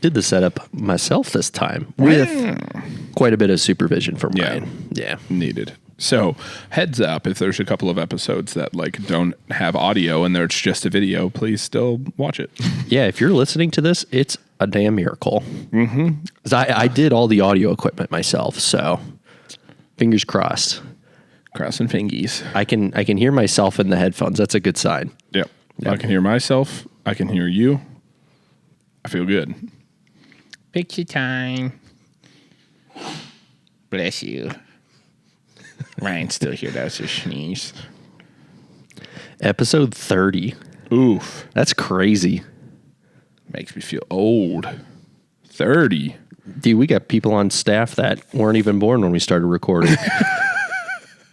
did the setup myself this time with quite a bit of supervision from Ryan. Yeah. Needed. So heads up, if there's a couple of episodes that like don't have audio and there's just a video, please still watch it. Yeah, if you're listening to this, it's a damn miracle. Mm-hmm. 'Cause I did all the audio equipment myself, so fingers crossed. Crossing fingies. I can hear myself in the headphones. That's a good sign. Yep. I can hear myself. I can hear you. I feel good. Picture time. Bless you. Ryan's still here. That was just sneeze. Episode 30. Oof. That's crazy. Makes me feel old. 30. Dude, we got people on staff that weren't even born when we started recording.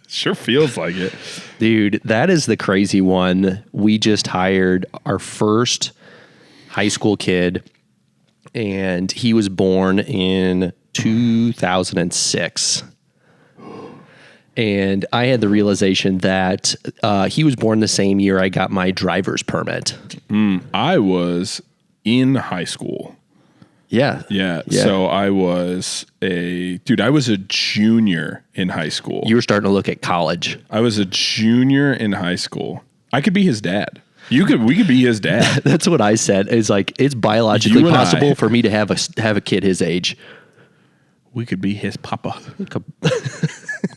Sure feels like it. Dude, that is the crazy one. We just hired our first high school kid, and he was born in 2006. And I had the realization that he was born the same year I got my driver's permit. I was in high school. Yeah. So I was a junior in high school. You were starting to look at college. I was a junior in high school. I could be his dad. We could be his dad. That's what I said. It's like, it's biologically possible for me to have a kid his age. We could be his papa.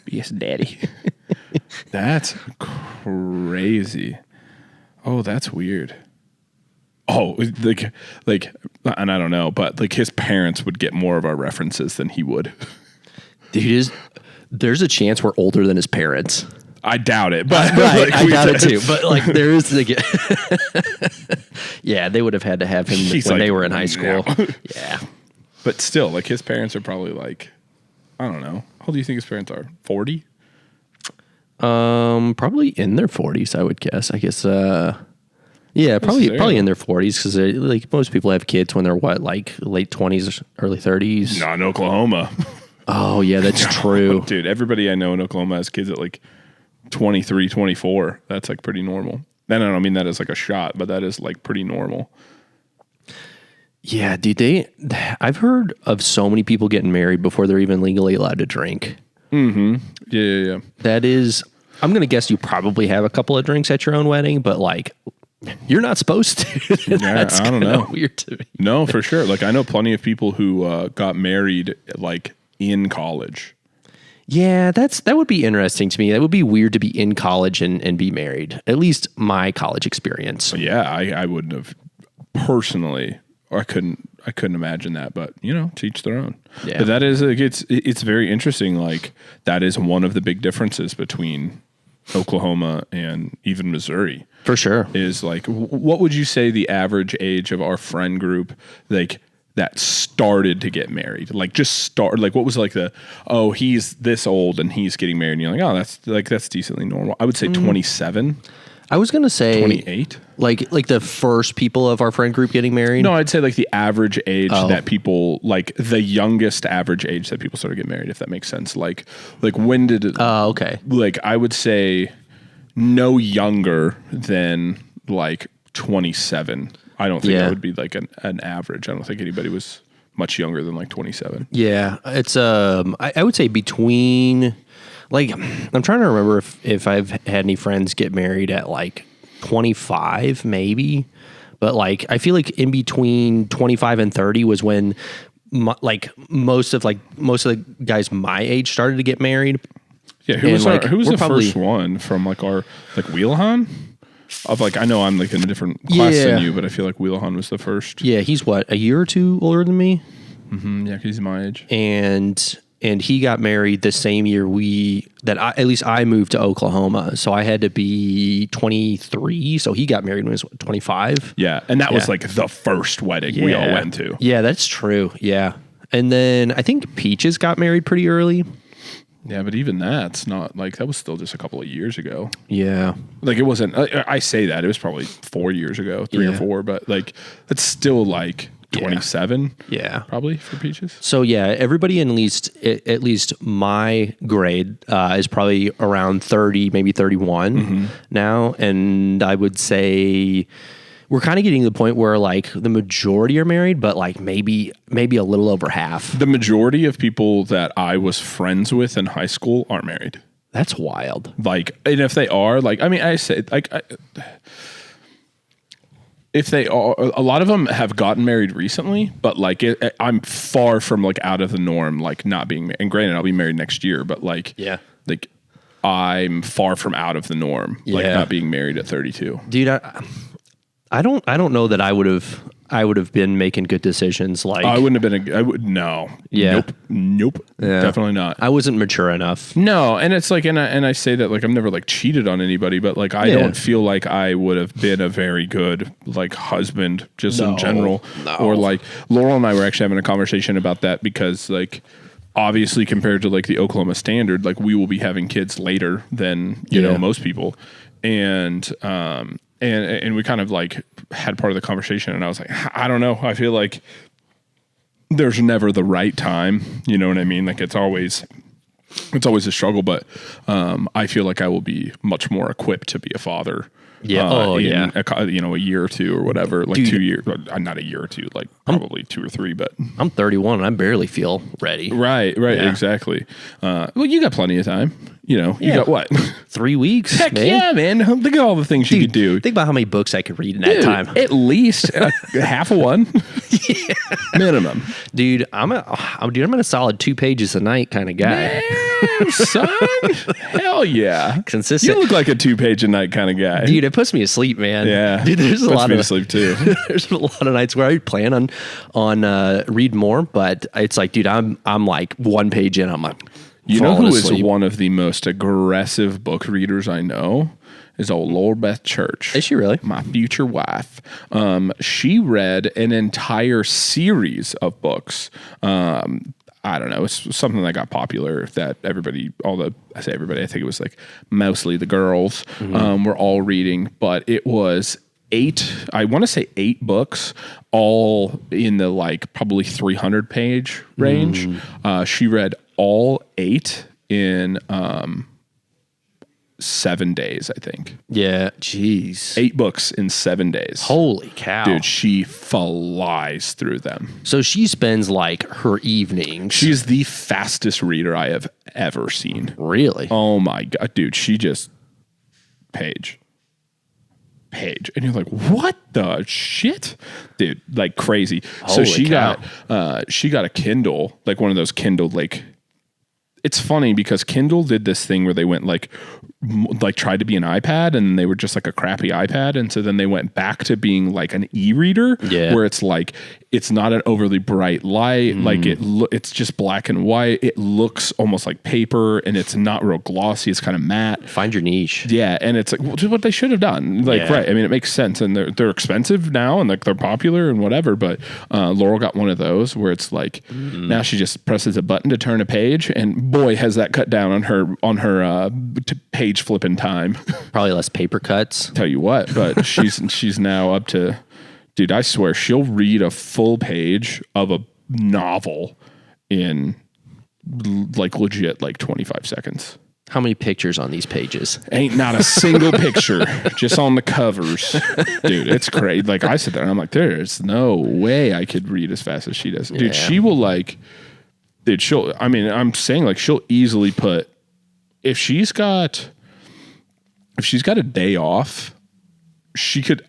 Be his daddy. That's crazy. Oh, that's weird. Oh, like, and I don't know, but like his parents would get more of our references than he would. Dude, there's a chance we're older than his parents. I doubt it, but right, I doubt it too. But like, there is yeah, they would have had to have him when they were in high school. Yeah, but still, like his parents are probably like, I don't know. How old do you think his parents are? 40? Probably in their 40s, I would guess. I guess. Yeah, probably in their 40s because like most people have kids when they're like late 20s, early 30s. Not in Oklahoma. Oh yeah, that's true, dude. Everybody I know in Oklahoma has kids at like 23, 24. That's like pretty normal. And I don't mean that as like a shot, but that is like pretty normal. Yeah, dude. I've heard of so many people getting married before they're even legally allowed to drink. Mm-hmm. Yeah. That is, I'm gonna guess you probably have a couple of drinks at your own wedding, but like. You're not supposed to. That's I don't know. Weird to me. No, for sure. Like I know plenty of people who got married like in college. Yeah, that would be interesting to me. That would be weird to be in college and be married. At least my college experience. Yeah, I wouldn't have personally. Or I couldn't imagine that. But you know, to each their own. Yeah. But that is like, it's very interesting. Like that is one of the big differences between Oklahoma and even Missouri. For sure. Is like, what would you say the average age of our friend group, like, that started to get married? Like, just start, like, what was like he's this old and he's getting married. And you're like, that's decently normal. I would say 27. I was going to say 28. Like the first people of our friend group getting married? No, I'd say like the average age that people, like the youngest average age that people started getting married, if that makes sense. Like when did it? Oh, okay. Like I would say no younger than like 27. I don't think that would be like an average. I don't think anybody was much younger than like 27. Yeah, it's I would say between, like, I'm trying to remember if I've had any friends get married at like 25 maybe, but like I feel like in between 25 and 30 was when most of the guys my age started to get married. Yeah, who was the first one from like our like Wheelahan? Of like, I know I'm like in a different class than you, but I feel like Wheelahan was the first. Yeah, he's what, a year or two older than me? Mm-hmm, yeah, he's my age. And he got married the same year at least I moved to Oklahoma. So I had to be 23. So he got married when he was 25. Yeah. And that was like the first wedding we all went to. Yeah, that's true. Yeah. And then I think Peaches got married pretty early. Yeah, but even that's not like, that was still just a couple of years ago. Yeah. Like it wasn't, I say that, it was probably 4 years ago, 3 or 4, but like it's still like 27. Yeah. Probably for Peaches. So yeah, everybody in at least my grade is probably around 30, maybe 31 now. And I would say we're kind of getting to the point where like the majority are married, but like maybe a little over half. The majority of people that I was friends with in high school aren't married. That's wild. Like, and if they are, like, I mean, I say, like, if they are, a lot of them have gotten married recently, but like, I'm far from like out of the norm, like not being married. And granted, I'll be married next year, but like, like I'm far from out of the norm, like not being married at 32. Dude, I don't know that I would have been making good decisions. Like I wouldn't have been no. Yeah. Nope. Yeah. Definitely not. I wasn't mature enough. No. And it's like, and I say that like, I've never like cheated on anybody, but like, I don't feel like I would have been a very good like husband just in general. No. Or like Laurel and I were actually having a conversation about that because like, obviously compared to like the Oklahoma standard, like we will be having kids later than, you know, most people. And we kind of like had part of the conversation and I was like, I don't know. I feel like there's never the right time. You know what I mean? Like it's always a struggle, but I feel like I will be much more equipped to be a father. Yeah. A year or two or whatever, like Dude, 2 years, not a year or two, like probably 2 or 3, but I'm 31 and I barely feel ready. Right. Yeah. Exactly. Well, you got plenty of time, you know, you got what? 3 weeks. Heck man. Yeah, man. Think of all the things you could do. Think about how many books I could read in that time. At least half of one minimum. Dude, I'm at a solid 2 pages a night kind of guy. Man, son. Hell yeah. Consistent. You look like a 2-page a night kind of guy. Dude, it puts me to sleep, man. Yeah. Dude, there's a lot of sleep too. There's a lot of nights where I plan on read more, but it's like, dude, I'm like 1 page in, I'm like, you know who is one of the most aggressive book readers I know? Is old Lord Beth Church. Is she really? My future wife. She read an entire series of books. I don't know. It's something that got popular that I say everybody, I think it was like mostly the girls were all reading, but it was 8 books, all in the like probably 300 page range. She read all 8 in 7 days, I think. Yeah, jeez. 8 books in 7 days. Holy cow. Dude, she flies through them. So she spends like her evenings. She's the fastest reader I have ever seen. Really? Oh my God. Dude, she just page. And you're like, what the shit? Dude, like crazy. Holy so she cow. got a Kindle, like one of those Kindle, like, it's funny because Kindle did this thing where they went like tried to be an iPad and they were just like a crappy iPad. And so then they went back to being like an e-reader where it's like, it's not an overly bright light. Like it's just black and white. It looks almost like paper and it's not real glossy. It's kind of matte. Find your niche. Yeah. And it's like, well, just what they should have done. Like, right. I mean, it makes sense and they're expensive now and like they're popular and whatever. But Laurel got one of those where it's like, now she just presses a button to turn a page and boy, has that cut down on her page flipping time. Probably less paper cuts. Tell you what, but she's now up to, dude, I swear she'll read a full page of a novel in like legit like 25 seconds. How many pictures on these pages? Ain't not a single picture, just on the covers. Dude, it's crazy. Like I sit there and I'm like, there's no way I could read as fast as she does. Dude, she will like, dude, I'm saying like she'll easily put, if she's got a day off,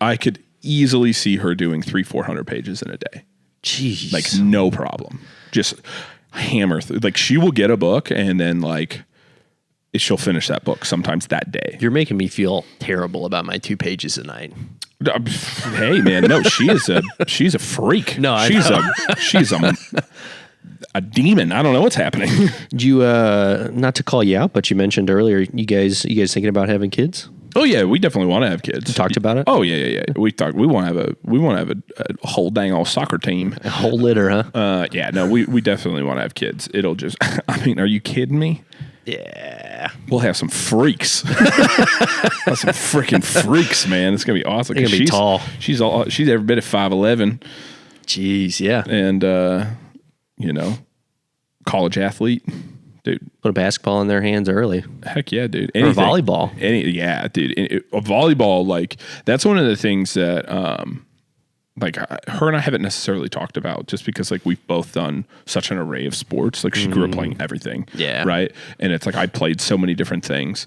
I could easily see her doing 300-400 pages in a day. Jeez. Like no problem. Just hammer through. Like she will get a book and then like she'll finish that book sometimes that day. You're making me feel terrible about my 2 pages a night. Hey man, no, she's a freak. No, she's a demon. I don't know what's happening. Did you not to call you out, but you mentioned earlier you guys thinking about having kids? Oh yeah, we definitely want to have kids. You talked about it? Oh yeah. We want to have a whole dang old soccer team. A whole litter, huh? Yeah, no, we definitely want to have kids. It'll just I mean, are you kidding me? Yeah. We'll have some freaks. Some freaking freaks, man. It's gonna be awesome. They're gonna be tall. She's every bit of 5'11". Jeez, yeah. And college athlete. dude. Put a basketball in their hands early. Heck yeah, dude. Or volleyball. Yeah, dude. A volleyball, like, that's one of the things that, like, her and I haven't necessarily talked about, just because, like, we've both done such an array of sports. Like, she grew up playing everything. Yeah. Right? And it's like, I played so many different things.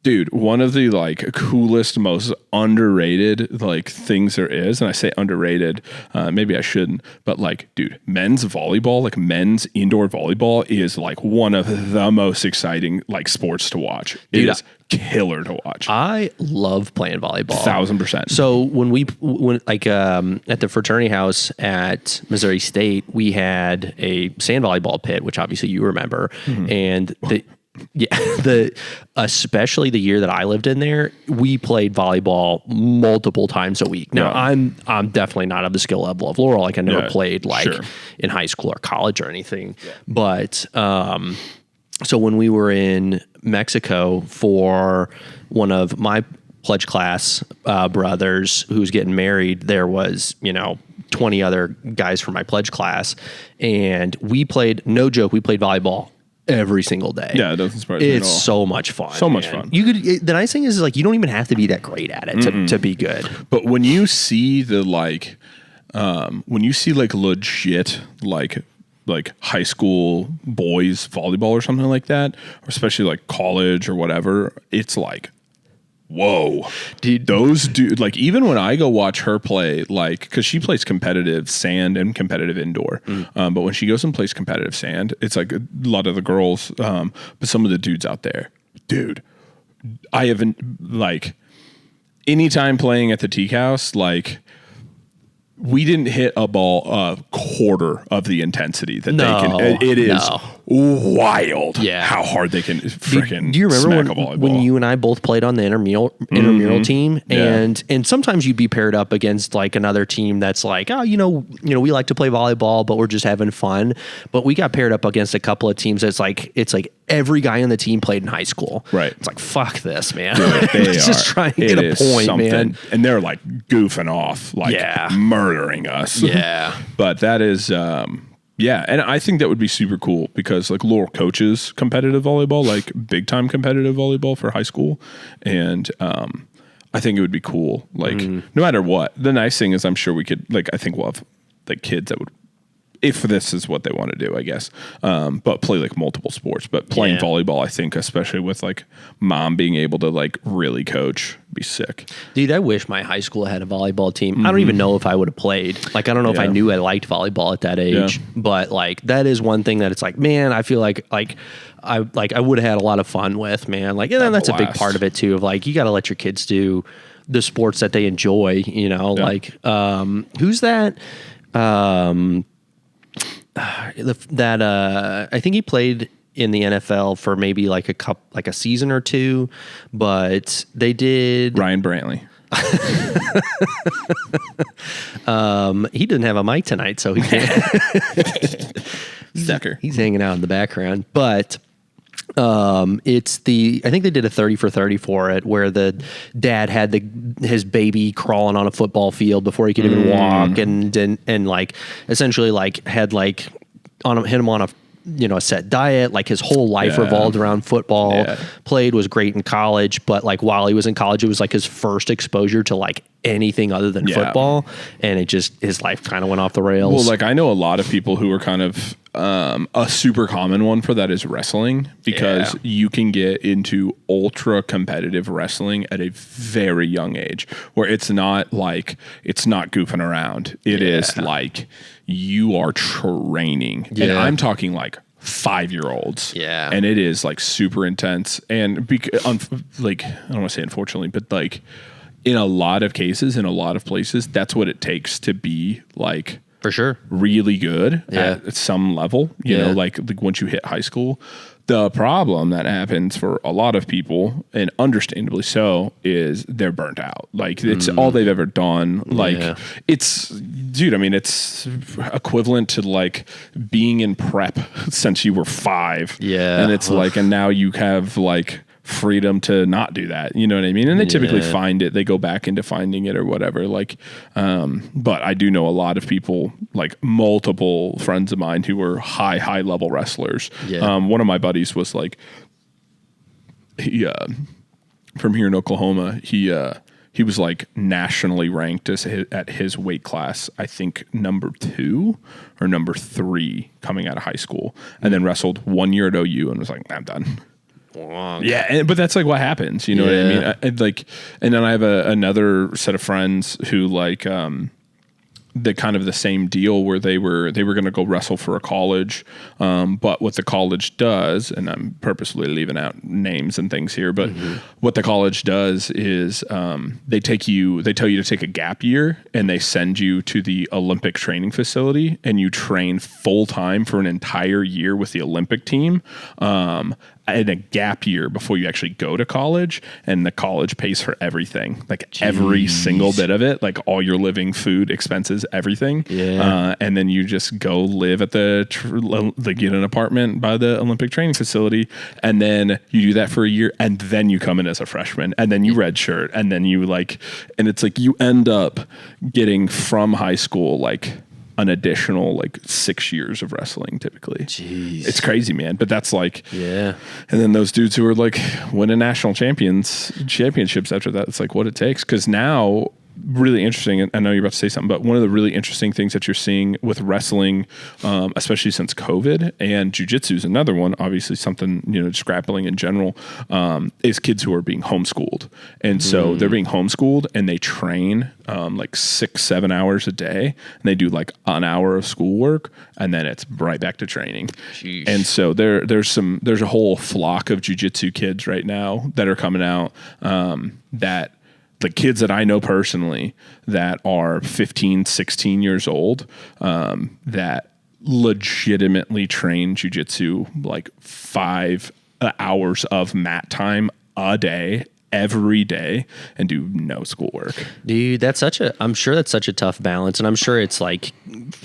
Dude, one of the, like, coolest, most underrated, like, things there is, and I say underrated, maybe I shouldn't, but, like, dude, men's volleyball, like, men's indoor volleyball is, like, one of the most exciting, like, sports to watch. It is killer to watch. I love playing volleyball. 1000%. So when at the fraternity house at Missouri State, we had a sand volleyball pit, which obviously you remember, and especially the year that I lived in there, we played volleyball multiple times a week. Now I'm definitely not of the skill level of Laurel. Like, I never played in high school or college or anything, but so when we were in Mexico for one of my pledge class brothers who's getting married, there was 20 other guys from my pledge class, and we played, no joke, we played volleyball every single day. Yeah, it doesn't surprise me at all. It's so much fun. So much fun. The nice thing is like, you don't even have to be that great at it to be good. But when you see the, like, legit, like high school boys volleyball or something like that, or especially like college or whatever, it's like, whoa, dude, those dude, like, even when I go watch her play, like, because she plays competitive sand and competitive indoor, but when she goes and plays competitive sand, it's like a lot of the girls, but some of the dudes out there, dude, I haven't, like, anytime playing at the Teak House, like, we didn't hit a ball a quarter of the intensity that they can. It is wild how hard they can freaking. Do you remember when you and I both played on the intramural team, and sometimes you'd be paired up against like another team that's like, oh, we like to play volleyball, but we're just having fun. But we got paired up against a couple of teams that's like, it's like every guy on the team played in high school. Right. It's like, fuck this, man. Dude, Let's just try and get a point, man. And they're like goofing off, like murdering us. Yeah. But that is, and I think that would be super cool because like Laurel coaches competitive volleyball, like big time competitive volleyball for high school. And I think it would be cool. Like no matter what, the nice thing is I'm sure we could, like, I think we'll have like kids that would, if this is what they want to do, I guess, but play like multiple sports, but playing volleyball, I think, especially with like mom being able to like really coach, be sick. Dude, I wish my high school had a volleyball team. I don't even know if I would have played. Like, I don't know if I knew I liked volleyball at that age, but like, that is one thing that it's like, man, I feel like I would have had a lot of fun with, man. Like, and then that's a big part of it too, of like, you got to let your kids do the sports that they enjoy, like, who's that? I think he played in the NFL for maybe like a season or two, but they did Ryan Brantley. He didn't have a mic tonight, so he can't. Sucker. He's hanging out in the background, but I think they did a 30 for 30 for it, where the dad had his baby crawling on a football field before he could even walk, and like essentially like had like hit him on a set diet. Like his whole life revolved around football. Played, was great in college, but like while he was in college, it was like his first exposure to like anything other than football, and his life kind of went off the rails. Well, like I know a lot of people who are kind of a super common one for that is wrestling, because you can get into ultra competitive wrestling at a very young age, where it's not goofing around. It is like you are training, and I'm talking like 5-year-olds. Yeah. And it is like super intense. And like, I don't want to say unfortunately, but like in a lot of cases, in a lot of places, that's what it takes to be like, for sure, really good at some level, you know, like once you hit high school. The problem that happens for a lot of people, and understandably so, is they're burnt out. Like it's all they've ever done. Like it's equivalent to like being in prep since you were 5. Yeah. And it's like, and now you have like freedom to not do that. You know what I mean? And they typically find it. They go back into finding it or whatever. Like, but I do know a lot of people, like multiple friends of mine who were high level wrestlers. Yeah. One of my buddies was like, he from here in Oklahoma, he was like nationally ranked at his weight class, I think number 2 or number 3 coming out of high school, and then wrestled 1 year at OU and was like, I'm done. Long. Yeah, but that's like what happens. You know what I mean? And then I have another set of friends who like the kind of the same deal where they were going to go wrestle for a college, but what the college does, and I'm purposely leaving out names and things here, but what the college does is they tell you to take a gap year and they send you to the Olympic training facility and you train full time for an entire year with the Olympic team. In a gap year before you actually go to college, and the college pays for everything, like every single bit of it, like all your living, food, expenses, everything. And then you just go live at get an apartment by the Olympic training facility, and then you do that for a year, and then you come in as a freshman, and then you redshirt, and then you and it's like you end up getting from high school like an additional like 6 years of wrestling typically. Jeez. It's crazy, man. But that's like, yeah. And then those dudes who are like winning national championships after that, it's like what it takes. Cause now really interesting, and I know you're about to say something, but one of the really interesting things that you're seeing with wrestling, especially since COVID, and jiu-jitsu is another one, obviously something, just grappling in general, is kids who are being homeschooled. And so they're being homeschooled and they train like 6-7 hours a day, and they do like an hour of schoolwork, and then it's right back to training. Sheesh. And so there's a whole flock of jiu-jitsu kids right now that are coming out, that the kids that I know personally that are 15, 16 years old, that legitimately train jiu-jitsu like 5 hours of mat time a day, every day, and do no schoolwork. Dude, I'm sure that's such a tough balance, and I'm sure it's like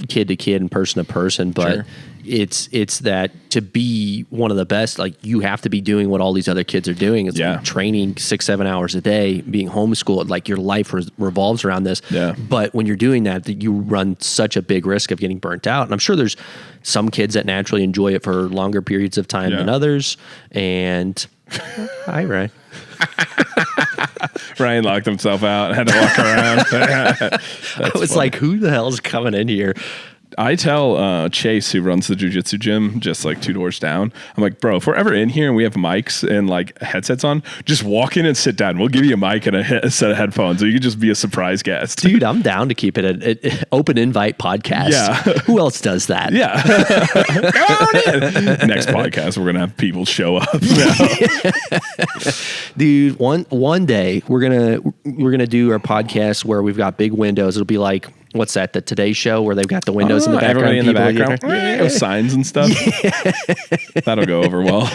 kid to kid and person to person, but Sure. it's that to be one of the best, like you have to be doing what all these other kids are doing. It's like training 6-7 hours a day, being homeschooled, like your life revolves around this. Yeah. But when you're doing that, you run such a big risk of getting burnt out. And I'm sure there's some kids that naturally enjoy it for longer periods of time than others. And hi, Ryan. Ryan locked himself out, had to walk around. I was like, who the hell's coming in here? I tell Chase, who runs the jiu-jitsu gym just like 2 doors down, I'm like, bro, if we're ever in here and we have mics and like headsets on, just walk in and sit down. We'll give you a mic and a set of headphones, so you can just be a surprise guest. Dude, I'm down to keep it an open invite podcast. Yeah. Who else does that? Yeah. Come on in. Next podcast, we're gonna have people show up. Dude, one day we're gonna do our podcast where we've got big windows. It'll be like, what's that? The Today Show where they've got the windows in the background. Everybody in the background. With signs and stuff. That'll go over well.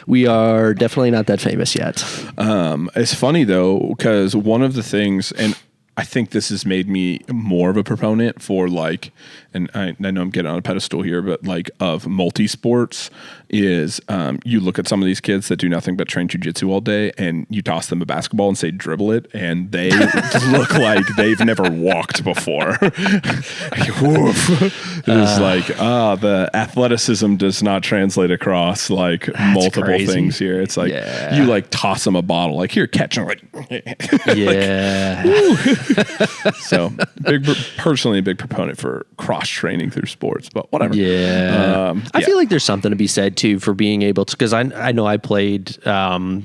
We are definitely not that famous yet. It's funny though, because one of the things, and I think this has made me more of a proponent for like, and I know I'm getting on a pedestal here, but like of multi-sports is you look at some of these kids that do nothing but train jiu-jitsu all day, and you toss them a basketball and say dribble it, and they look like they've never walked before. It's like, the athleticism does not translate across like multiple crazy. things here. It's like you like toss them a bottle, like here, catch them, like Yeah. so personally a big proponent for cross training through sports, but whatever. I feel like there's something to be said too for being able to, because I know I played I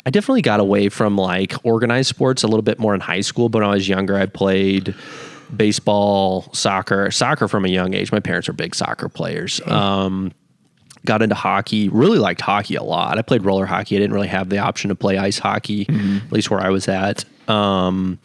definitely got away from like organized sports a little bit more in high school, but when I was younger I played baseball, soccer from a young age. My parents were big soccer players. Got into hockey, really liked hockey a lot. I played roller hockey. I didn't really have the option to play ice hockey, at least where I was at. And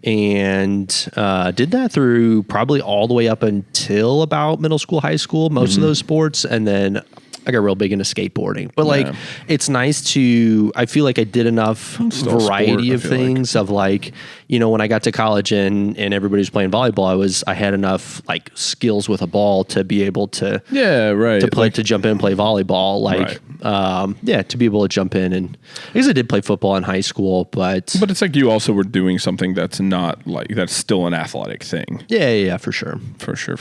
did that through probably all the way up until about middle school, high school, most of those sports. And then I got real big into skateboarding. But like, it's nice to, I feel like I did enough variety of things of like, when I got to college and everybody was playing volleyball, I had enough like skills with a ball to be able to, to play, to jump in and play volleyball. Like, yeah, to be able to jump in. And I guess I did play football in high school, but it's like you also were doing something that's not like, that's still an athletic thing. Yeah, for sure. For sure.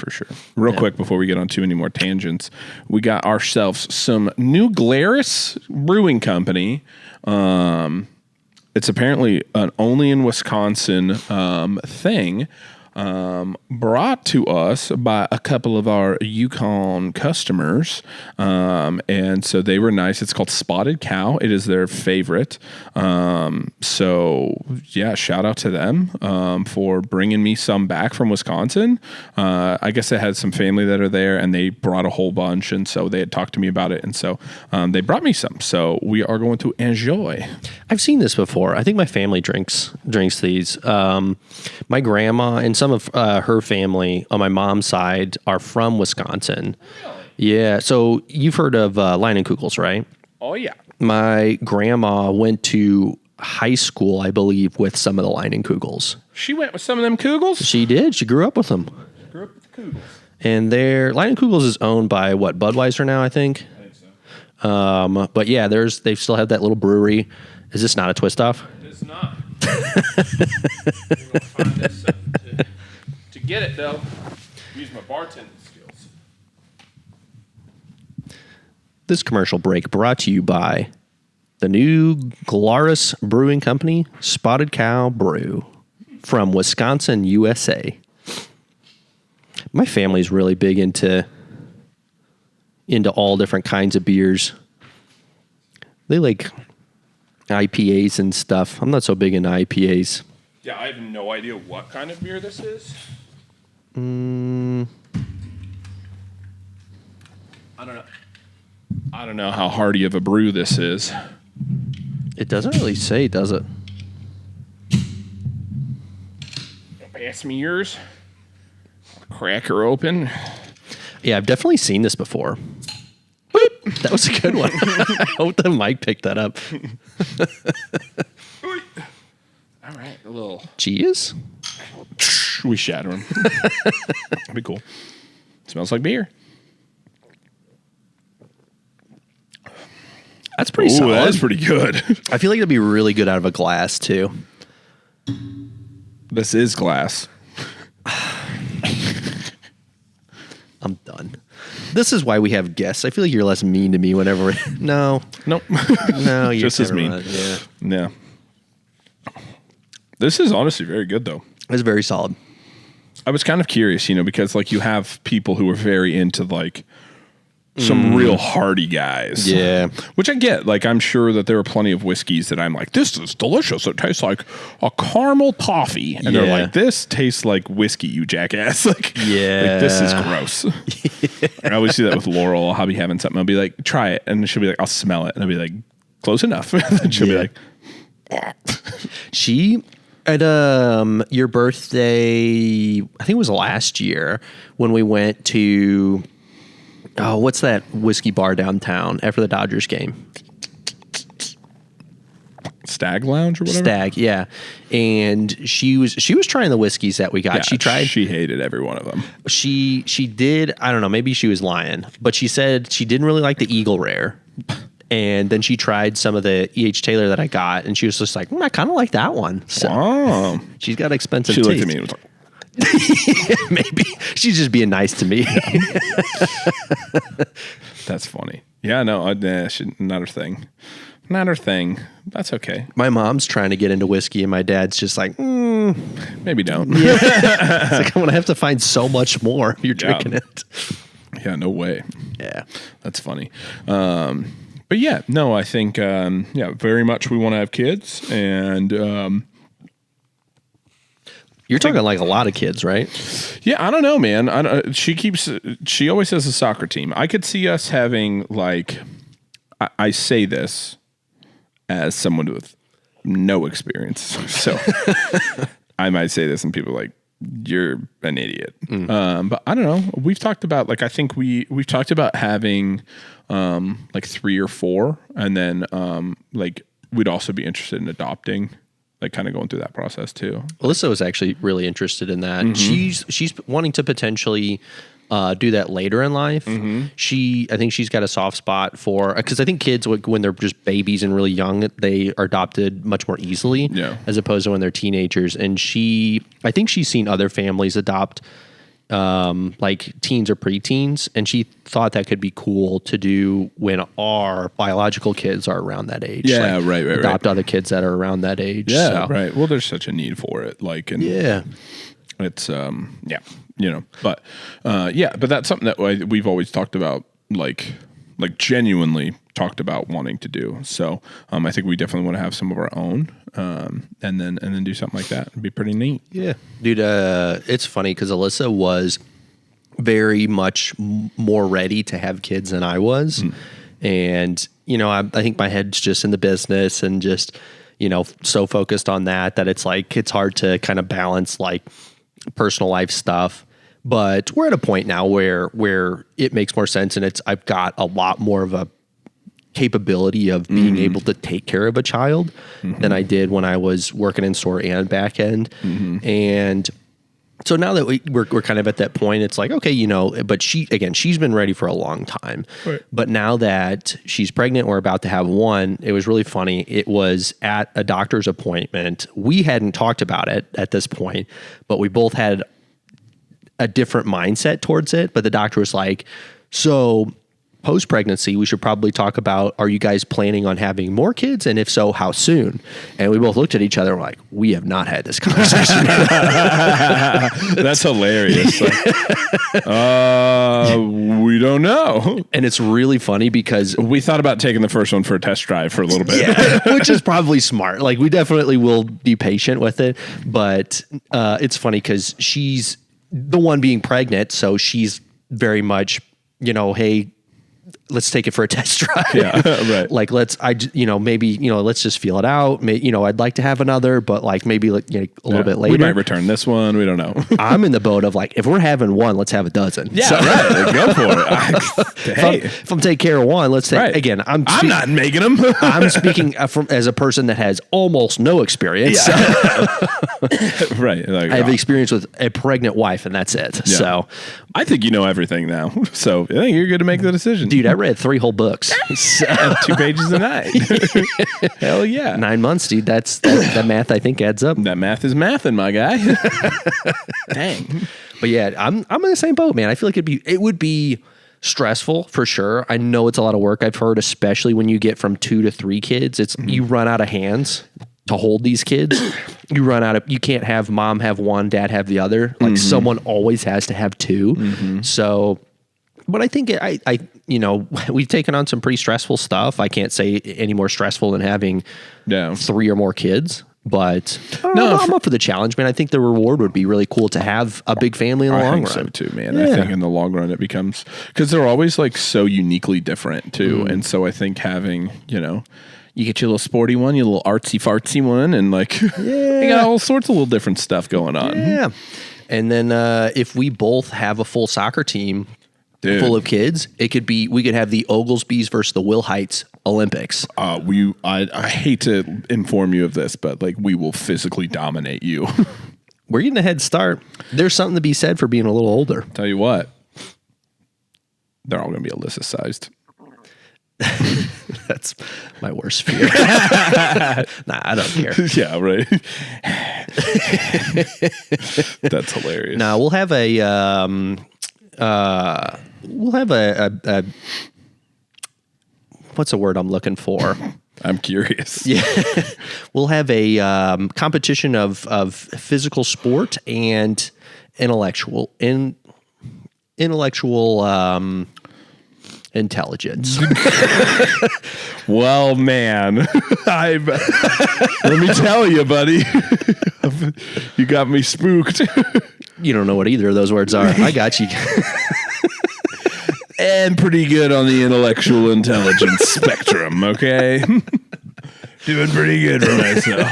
Real quick, before we get on too many more tangents, we got ourselves some New Glarus Brewing Company. It's apparently an only in Wisconsin thing. Brought to us by a couple of our Yukon customers. And so they were nice. It's called Spotted Cow. It is their favorite. So yeah, shout out to them, for bringing me some back from Wisconsin. I guess I had some family that are there and they brought a whole bunch. And so they had talked to me about it. And so, they brought me some, so we are going to enjoy. I've seen this before. I think my family drinks these. My grandma and some of her family on my mom's side are from Wisconsin. Really? Yeah. So you've heard of Leinenkugels, right? Oh, yeah. My grandma went to high school, I believe, with some of the Leinenkugels. She went with some of them Kugels? She did. She grew up with them. Grew up with the Kugels. And Leinenkugels is owned by, Budweiser now, I think? I think so. But yeah, they still have that little brewery. Is this not a twist off? It is not. We're going to find this to get it, though. Use my bartending skills. This commercial break brought to you by the New Glarus Brewing Company, Spotted Cow Brew, from Wisconsin, USA. My family's really big into all different kinds of beers. They like IPAs and stuff. I'm not so big into IPAs. Yeah, I have no idea what kind of beer this is. I don't know. I don't know how hearty of a brew this is. It doesn't really say, does it? Pass me yours. I'll crack her open. Yeah, I've definitely seen this before. Boop. That was a good one. I hope the mic picked that up. All right, a little Cheers. We shatter them. That'd be cool. Smells like beer. That's pretty solid. That's pretty good. I feel like it'd be really good out of a glass too. This is glass. I'm done. This is why we have guests. I feel like you're less mean to me whenever. No. Nope. No, you're just as mean. Yeah. This is honestly very good, though. It's very solid. I was kind of curious, because like you have people who are very into like some real hearty guys. Yeah. Which I get. Like, I'm sure that there are plenty of whiskeys that I'm like, this is delicious. It tastes like a caramel toffee. And they're like, this tastes like whiskey, you jackass. Like, like this is gross. I always see that with Laurel. I'll be having something. I'll be like, try it. And she'll be like, I'll smell it. And I'll be like, close enough. And she'll be like, She, at your birthday, I think it was last year, when we went to... Oh, what's that whiskey bar downtown after the Dodgers game? Stag Lounge or whatever? Stag, yeah. And she was trying the whiskeys that we got. Yeah, she hated every one of them. She did, I don't know, maybe she was lying, but she said she didn't really like the Eagle Rare. And then she tried some of the E.H. Taylor that I got, and she was just like, I kind of like that one. So wow. She's got expensive taste. She looked at me and was like, maybe she's just being nice to me. That's funny. Yeah, no, not her thing. Not her thing. That's okay. My mom's trying to get into whiskey, and my dad's just like, maybe don't. Yeah. It's like, I'm going to have to find so much more if you're drinking it. Yeah, no way. Yeah. That's funny. But yeah, no, I think, very much we want to have kids, and you're talking like a lot of kids, right? Yeah, I don't know, man. She always has a soccer team. I could see us having like, I say this as someone with no experience, so I might say this and people are like, you're an idiot. But I don't know. We've talked about like, I think we've talked about having like 3 or 4, and then like we'd also be interested in adopting. Like kind of going through that process too. Alyssa was actually really interested in that. Mm-hmm. She's wanting to potentially do that later in life. I think she's got a soft spot for, because I think kids, when they're just babies and really young, they are adopted much more easily as opposed to when they're teenagers. And I think she's seen other families adopt like teens or preteens, and she thought that could be cool to do when our biological kids are around that age. Yeah, like, right. Adopt other kids that are around that age. Yeah, right. Well, there's such a need for it. Like, and it's but that's something that we've always talked about, like genuinely talked about wanting to do. So I think we definitely want to have some of our own, and then do something like that. It'd be pretty neat. Yeah, dude. It's funny because Alyssa was very much more ready to have kids than I was, and I think my head's just in the business and just so focused on that it's like it's hard to kind of balance like personal life stuff. But we're at a point now where it makes more sense, and I've got a lot more of a capability of being able to take care of a child than I did when I was working in store and back end. And so now that we're kind of at that point, it's like, okay, but she's been ready for a long time. Right. But now that she's pregnant, we're about to have one. It was really funny. It was at a doctor's appointment. We hadn't talked about it at this point, but we both had a different mindset towards it. But the doctor was like, so post-pregnancy, we should probably talk about, are you guys planning on having more kids? And if so, how soon? And we both looked at each other and were like, we have not had this conversation. That's hilarious. Like, we don't know. And it's really funny because we thought about taking the first one for a test drive for a little bit. Which is probably smart. Like, we definitely will be patient with it. But it's funny because she's the one being pregnant. So she's very much, hey, let's take it for a test drive. Yeah, right. Like, maybe, let's just feel it out. I'd like to have another, but like maybe like a little bit later. We might return this one. We don't know. I'm in the boat of like, if we're having one, let's have a dozen. Yeah, right. Go for it. If I'm taking care of one, let's take, again, I'm not making them. I'm speaking as a person that has almost no experience. Yeah. Right. Like, I have experience with a pregnant wife and that's it. Yeah. So I think you know everything now. So I think you're good to make the decision. Dude, I read 3 whole books. 2 pages a night. Hell yeah. 9 months, dude. That math, I think, adds up. That math is mathing, my guy. Dang. But yeah, I'm in the same boat, man. I feel like it would be stressful for sure. I know it's a lot of work. I've heard, especially when you get from 2 to 3 kids, you run out of hands to hold these kids. You can't have mom have one, dad have the other. Like someone always has to have 2. So, but I think we've taken on some pretty stressful stuff. I can't say any more stressful than having 3 or more kids, but I'm up for the challenge, man. I think the reward would be really cool to have a big family in the long run. I think so too, man. Yeah. I think in the long run it becomes, because they're always like so uniquely different too. And so I think having, you get your little sporty one, your little artsy fartsy one, and like you got all sorts of little different stuff going on. Yeah. And then if we both have a full soccer team full of kids, we could have the Oglesbys versus the Will Heights Olympics. I hate to inform you of this, but like we will physically dominate you. We're getting a head start. There's something to be said for being a little older. Tell you what, they're all going to be Alyssa sized. That's my worst fear. Nah, I don't care. Yeah, right. That's hilarious. Now we'll have a what's the word I'm looking for? I'm curious. Yeah, we'll have a competition of physical sport and intellectual intelligence. Well, man, let me tell you, buddy, you got me spooked. You don't know what either of those words are. I got you. And pretty good on the intellectual intelligence spectrum, okay? Doing pretty good for myself.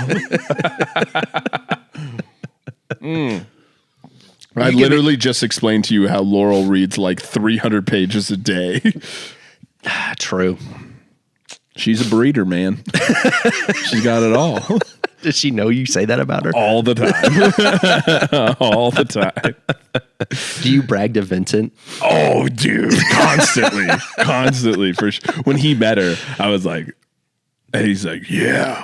I literally just explained to you how Laurel reads like 300 pages a day. True. She's a breeder, man. She's got it all. Does she know you say that about her? All the time. All the time. Do you brag to Vincent? Oh, dude. Constantly. For sure. When he met her, I was like, and he's like, yeah.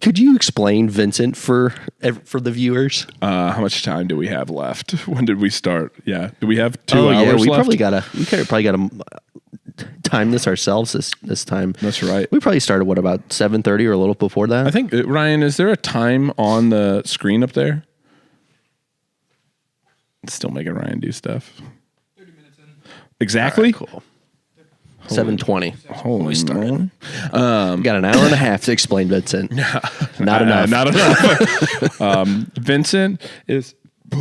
Could you explain Vincent for the viewers? How much time do we have left? When did we start? Yeah. Do we have 2 hours yeah, we left? probably gotta time this ourselves this time. That's right. We probably started, about 7:30 or a little before that? I think, Ryan, is there a time on the screen up there? It's still making Ryan do stuff. 30 minutes in. Exactly? Right, cool. 7:20. Holy started. Got an hour and a half to explain Vincent. Not enough. Not enough. Vincent is.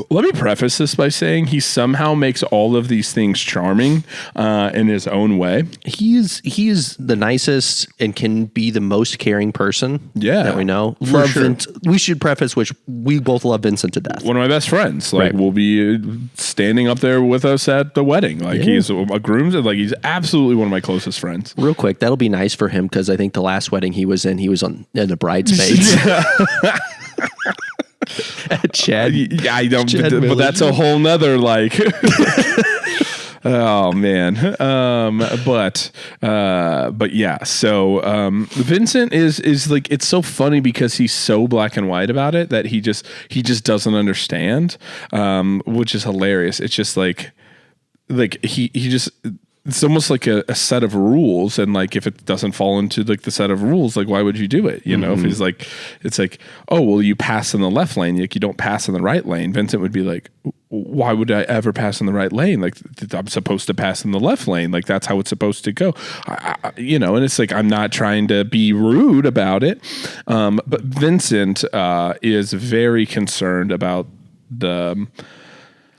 Let me preface this by saying he somehow makes all of these things charming in his own way. He is the nicest and can be the most caring person that we know. Love sure. We should preface, which we both love Vincent to death. One of my best friends. Like, Right. will be standing up there with us at the wedding. Like, he's a groomsman. Like, he's absolutely one of my closest friends. Real quick, that'll be nice for him because I think the last wedding he was in the bridesmaids. Chad. Yeah, I don't. Chad But Miller. that's a whole nother like. Oh man. But yeah. So Vincent is like, it's so funny because he's so black and white about it that he just doesn't understand, which is hilarious. It's just like he just. It's almost like a set of rules, and like if it doesn't fall into like the set of rules, like why would you do it? You know, if he's like, it's like, oh well, you pass in the left lane, like you don't pass in the right lane. Vincent would be like, why would I ever pass in the right lane? Like I'm supposed to pass in the left lane. Like that's how it's supposed to go. You know, and it's like I'm not trying to be rude about it, but Vincent is very concerned about the.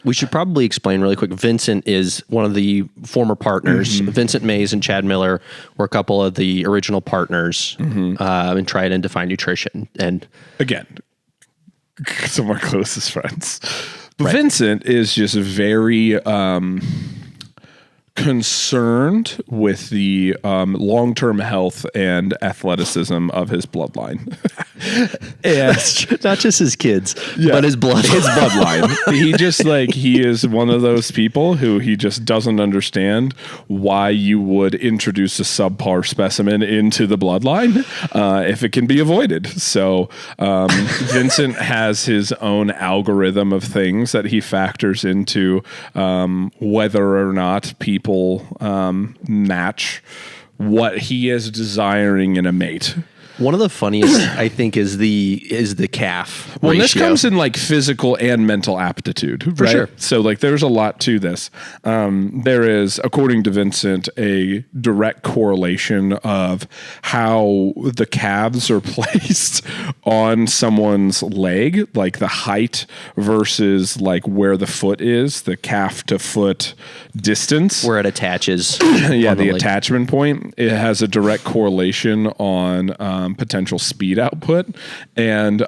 We should probably explain really quick. Vincent is one of the former partners. Vincent Mays and Chad Miller were a couple of the original partners in Tried and Define Nutrition. And again, some of our closest friends. Right. Vincent is just very concerned with the long-term health and athleticism of his bloodline. And not just his kids, but his blood. His bloodline. He is one of those people who he just doesn't understand why you would introduce a subpar specimen into the bloodline if it can be avoided. So Vincent has his own algorithm of things that he factors into whether or not people match what he is desiring in a mate. One of the funniest, I think, is the calf Well, ratio. this comes in like physical and mental aptitude, For right? sure. So like there's a lot to this. There is, according to Vincent, a direct correlation of how the calves are placed on someone's leg, like the height versus like where the foot is, the calf to foot distance. where it attaches. Yeah, the leg. attachment point. It has a direct correlation on potential speed output, and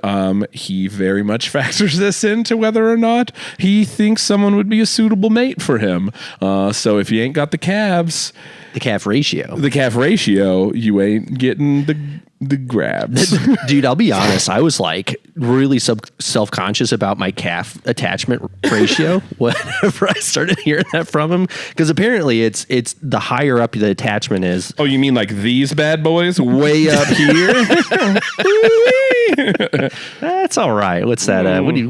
he very much factors this into whether or not he thinks someone would be a suitable mate for him. So if you ain't got the calves, The calf ratio. you ain't getting the grabs. Dude, I'll be honest. I was like really self-conscious about my calf attachment ratio whenever I started hearing that from him. Because apparently it's the higher up the attachment is. Oh, you mean like these bad boys way up here? That's all right. What's that? What do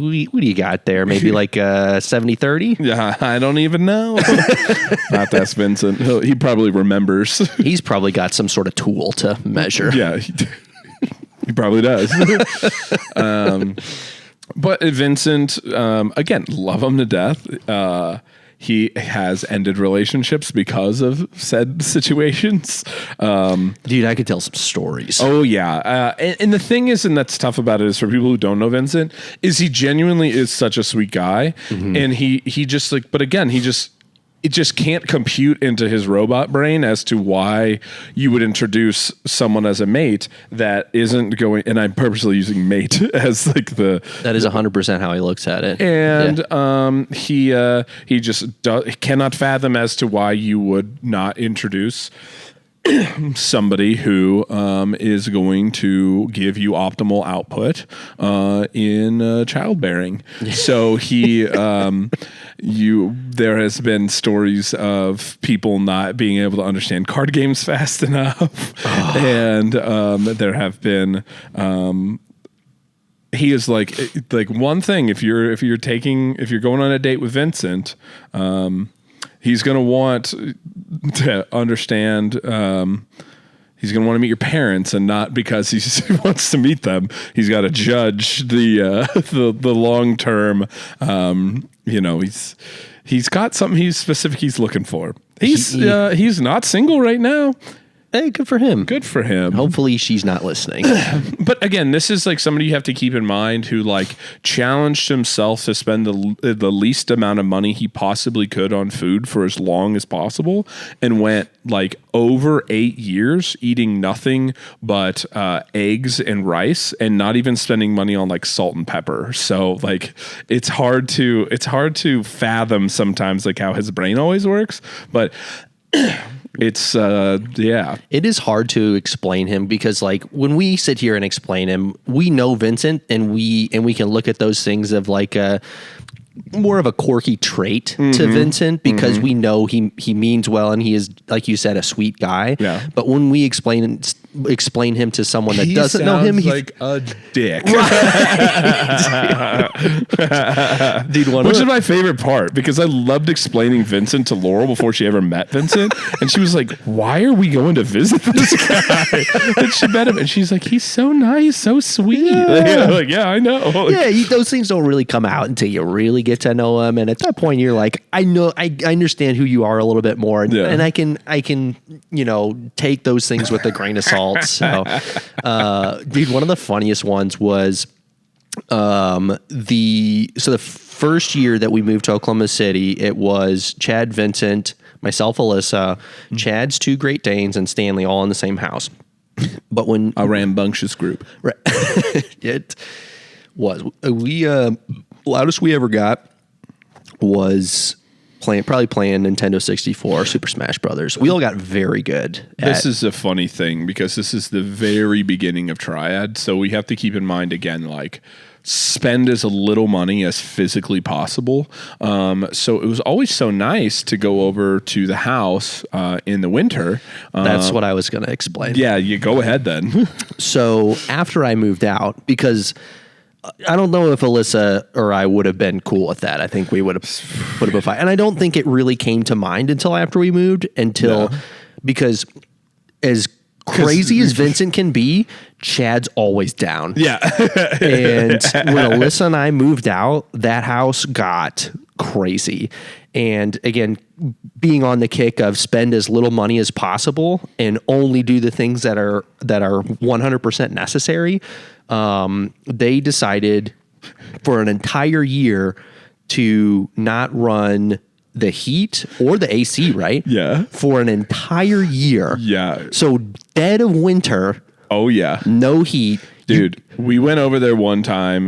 you got there? Maybe like 70-30? Yeah, I don't even know. Not that's Vincent. He probably remembers. He's probably got some sort of tool to measure. Yeah, he probably does. But Vincent, again, love him to death. He has ended relationships because of said situations. Dude, I could tell some stories. Oh yeah, and the thing is, and that's tough about it, is for people who don't know Vincent, is he genuinely is such a sweet guy, and he just like, but again, it just can't compute into his robot brain as to why you would introduce someone as a mate that isn't going, and I'm purposely using mate as like the... That is 100% how he looks at it. And he just cannot fathom as to why you would not introduce somebody who is going to give you optimal output in childbearing. So he, there has been stories of people not being able to understand card games fast enough, and there have been. He is like one thing. If you're going on a date with Vincent, he's going to want to understand. He's going to want to meet your parents, and not because he wants to meet them. He's got to judge the long term. He's got something he's looking for. He's not single right now. Hey, good for him. Good for him. Hopefully she's not listening. But again, this is like somebody you have to keep in mind who like challenged himself to spend the least amount of money he possibly could on food for as long as possible, and went like over 8 years eating nothing but eggs and rice, and not even spending money on like salt and pepper. So like it's hard to fathom sometimes like how his brain always works, but it's it is hard to explain him, because like when we sit here and explain him, we know Vincent, and we can look at those things of like more of a quirky trait to Vincent, because we know he means well, and he is, like you said, a sweet guy. Yeah. But when we explain him to someone that doesn't know him, he's like a dick. Dude, which is my favorite part, because I loved explaining Vincent to Laurel before she ever met Vincent, and she was like, "Why are we going to visit this guy?" And she met him, and she's like, "He's so nice, so sweet." Yeah, I know. Those things don't really come out until you really get to know him, and at that point, you're like, I understand who you are a little bit more, and I can take those things with a grain of salt. So, dude, one of the funniest ones was the first year that we moved to Oklahoma City, it was Chad, Vincent, myself, Alyssa, Chad's 2 Great Danes, and Stanley all in the same house. But when a rambunctious group, right, it was loudest we ever got was playing Nintendo 64, Super Smash Brothers. We all got very good. This is a funny thing, because this is the very beginning of Triad, so we have to keep in mind again, like, spend as little money as physically possible. So it was always so nice to go over to the house in the winter. That's what I was going to explain. Yeah, you go ahead then. So after I moved out, because I don't know if Alyssa or I would have been cool with that. I think we would have put up a fight. And I don't think it really came to mind until after we moved, because as crazy as Vincent can be, Chad's always down. Yeah. And when Alyssa and I moved out, that house got crazy. And again, being on the kick of spend as little money as possible and only do the things that are 100% necessary, they decided for an entire year to not run the heat or the AC, right? Yeah. For an entire year. Yeah. So dead of winter. Oh, yeah. No heat. Dude, we went over there one time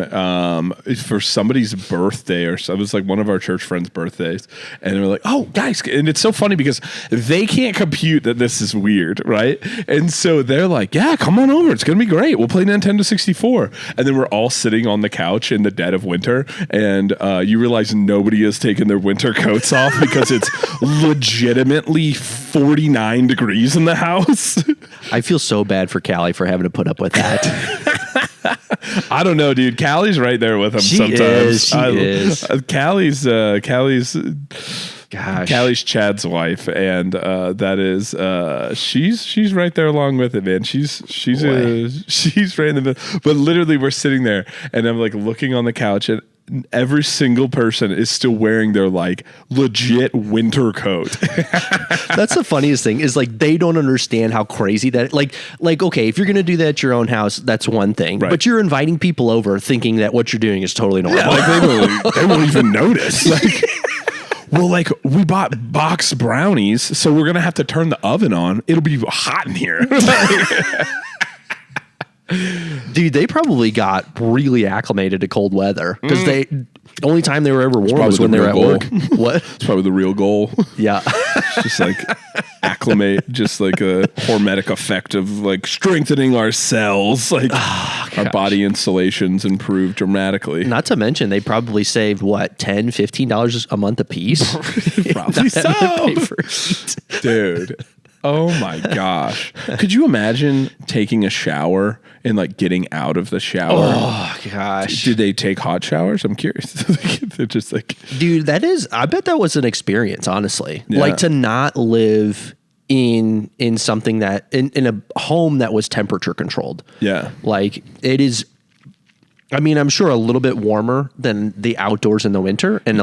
for somebody's birthday, or so. It was like one of our church friends' birthdays. And they were like, "Oh, guys." And it's so funny because they can't compute that this is weird, right? And so they're like, "Yeah, come on over. It's going to be great. We'll play Nintendo 64. And then we're all sitting on the couch in the dead of winter. And you realize nobody has taken their winter coats off because it's legitimately 49 degrees in the house. I feel so bad for Callie for having to put up with that. I don't know, dude. Callie's right there with him sometimes. She is. Callie's Chad's wife, and that is she's right there along with it, man. She's right in the middle. But literally, we're sitting there, and I'm like looking on the couch, and every single person is still wearing their like legit winter coat. That's the funniest thing is like they don't understand how crazy that like okay, if you're gonna do that at your own house, that's one thing, right. But you're inviting people over thinking that what you're doing is totally normal. Yeah, like they won't even notice. Like, well, like we bought box brownies, so we're gonna have to turn the oven on. It'll be hot in here. Dude, they probably got really acclimated to cold weather because Only time they were ever warm was probably when the they were at real work. What? It's probably the real goal. Yeah. Just like acclimate, just like a hormetic effect of like strengthening our cells. Like our body insulations improve dramatically. Not to mention, they probably saved what, $10, $15 a month a piece. Probably so. Pay for heat. Dude. Oh my gosh. Could you imagine taking a shower and like getting out of the shower? Oh gosh. Did they take hot showers? I'm curious. They're just like, Dude, I bet that was an experience, honestly. Yeah. Like to not live in something that in a home that was temperature controlled. yeah. Like it is, I mean, I'm sure a little bit warmer than the outdoors in the winter and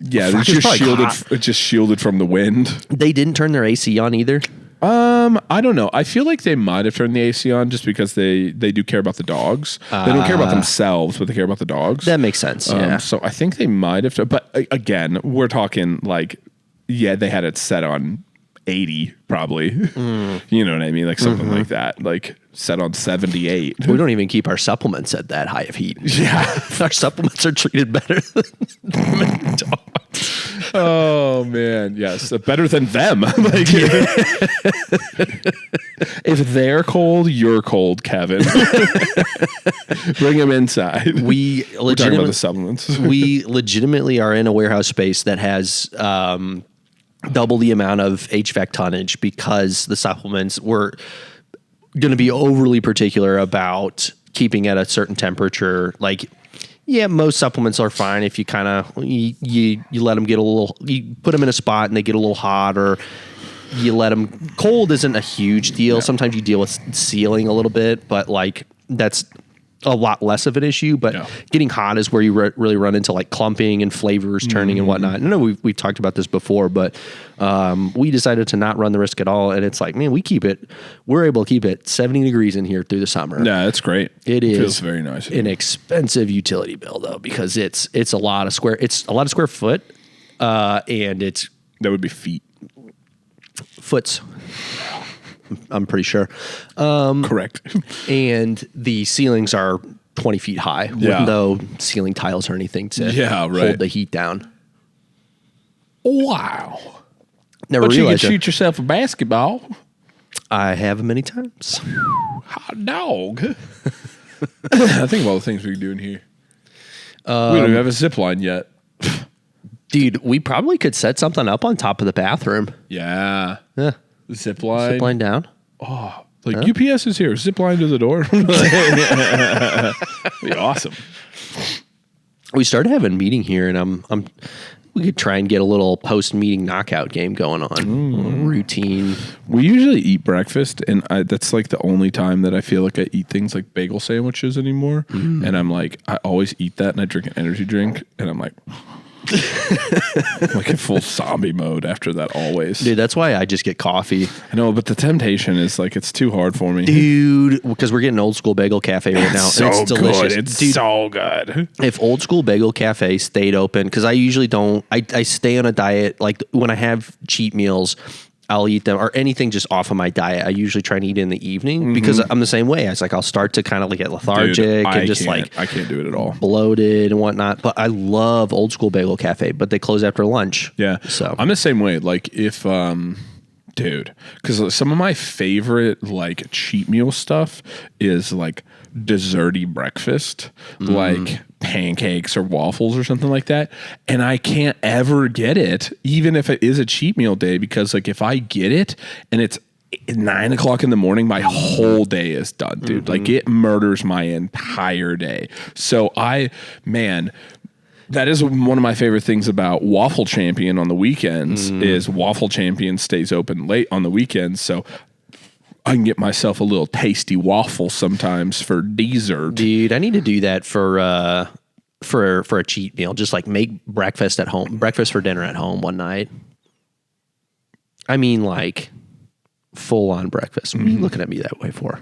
Yeah, fuck, it's it's just probably shielded. hot. It's just shielded from the wind. They didn't turn their AC on either. I don't know. I feel like they might have turned the AC on just because they do care about the dogs. They don't care about themselves, but they care about the dogs. That makes sense. Yeah. So I think they might have. But again, we're talking like, yeah, they had it set on 80 probably. You know what I mean? Like something like that. Like set on 78. We don't even keep our supplements at that high of heat. Yeah. Our supplements are treated better than dogs. Oh man, yes, better than them. Like, if they're cold, you're cold, Kevin. Bring them inside. We We're talking about the supplements. we legitimately are in a warehouse space that has double the amount of HVAC tonnage because the supplements were going to be overly particular about keeping at a certain temperature. Like, yeah, most supplements are fine if you kind of you let them get a little. You put them in a spot and they get a little hot, or you let them. Cold isn't a huge deal. Yeah. Sometimes you deal with sealing a little bit, but like that's a lot less of an issue. But Yeah. getting hot is where you really run into like clumping and flavors turning and whatnot. I know we've talked about this before, but we decided to not run the risk at all. And it's like, man, we're able to keep it 70 degrees in here through the summer. Yeah, that's great. It is Feels very nice. an expensive utility bill though, because it's a lot of square foot, and it's That would be feet. foots. I'm pretty sure. Correct. And the ceilings are 20 feet high with Yeah. no ceiling tiles or anything to Yeah, right. hold the heat down. Wow. Never But you can realized shoot yourself a basketball. I have many times. Hot dog. I think of all the things we can do in here. We don't even have a zip line yet. Dude, we probably could set something up on top of the bathroom. Yeah. Yeah. Zip line. Zip line down. Like UPS is here. Zip line to the door. Be awesome. We started having a meeting here, and we could try and get a little post-meeting knockout game going on. A little routine. We usually eat breakfast, and that's like the only time that I feel like I eat things like bagel sandwiches anymore. And I'm like, I always eat that, and I drink an energy drink, and I'm like, I'm like in full zombie mode after that always. Dude, that's why I just get coffee. I know, but the temptation is like it's too hard for me. Dude, because we're getting Old School Bagel Cafe right now. So and it's delicious. good. It's Dude, so good. if Old School Bagel Cafe stayed open, because I usually don't, I stay on a diet. Like when I have cheat meals, I'll eat them, or anything just off of my diet. I usually try and eat in the evening because I'm the same way. It's like I'll start to kind of like get lethargic Dude, and just like I can't do it at all. bloated and whatnot. But I love Old School Bagel Cafe, but they close after lunch. Yeah. So I'm the same way. Like if dude, because some of my favorite like cheat meal stuff is like desserty breakfast, like pancakes or waffles or something like that. And I can't ever get it, even if it is a cheat meal day, because like if I get it and it's 9 o'clock in the morning, my whole day is done, dude. Like it murders my entire day. So that is one of my favorite things about Waffle Champion on the weekends is Waffle Champion stays open late on the weekends. So I can get myself a little tasty waffle sometimes for dessert. dude, I need to do that for a cheat meal. Just like make breakfast at home, breakfast for dinner at home one night. I mean, like full on breakfast. What are you looking at me that way for?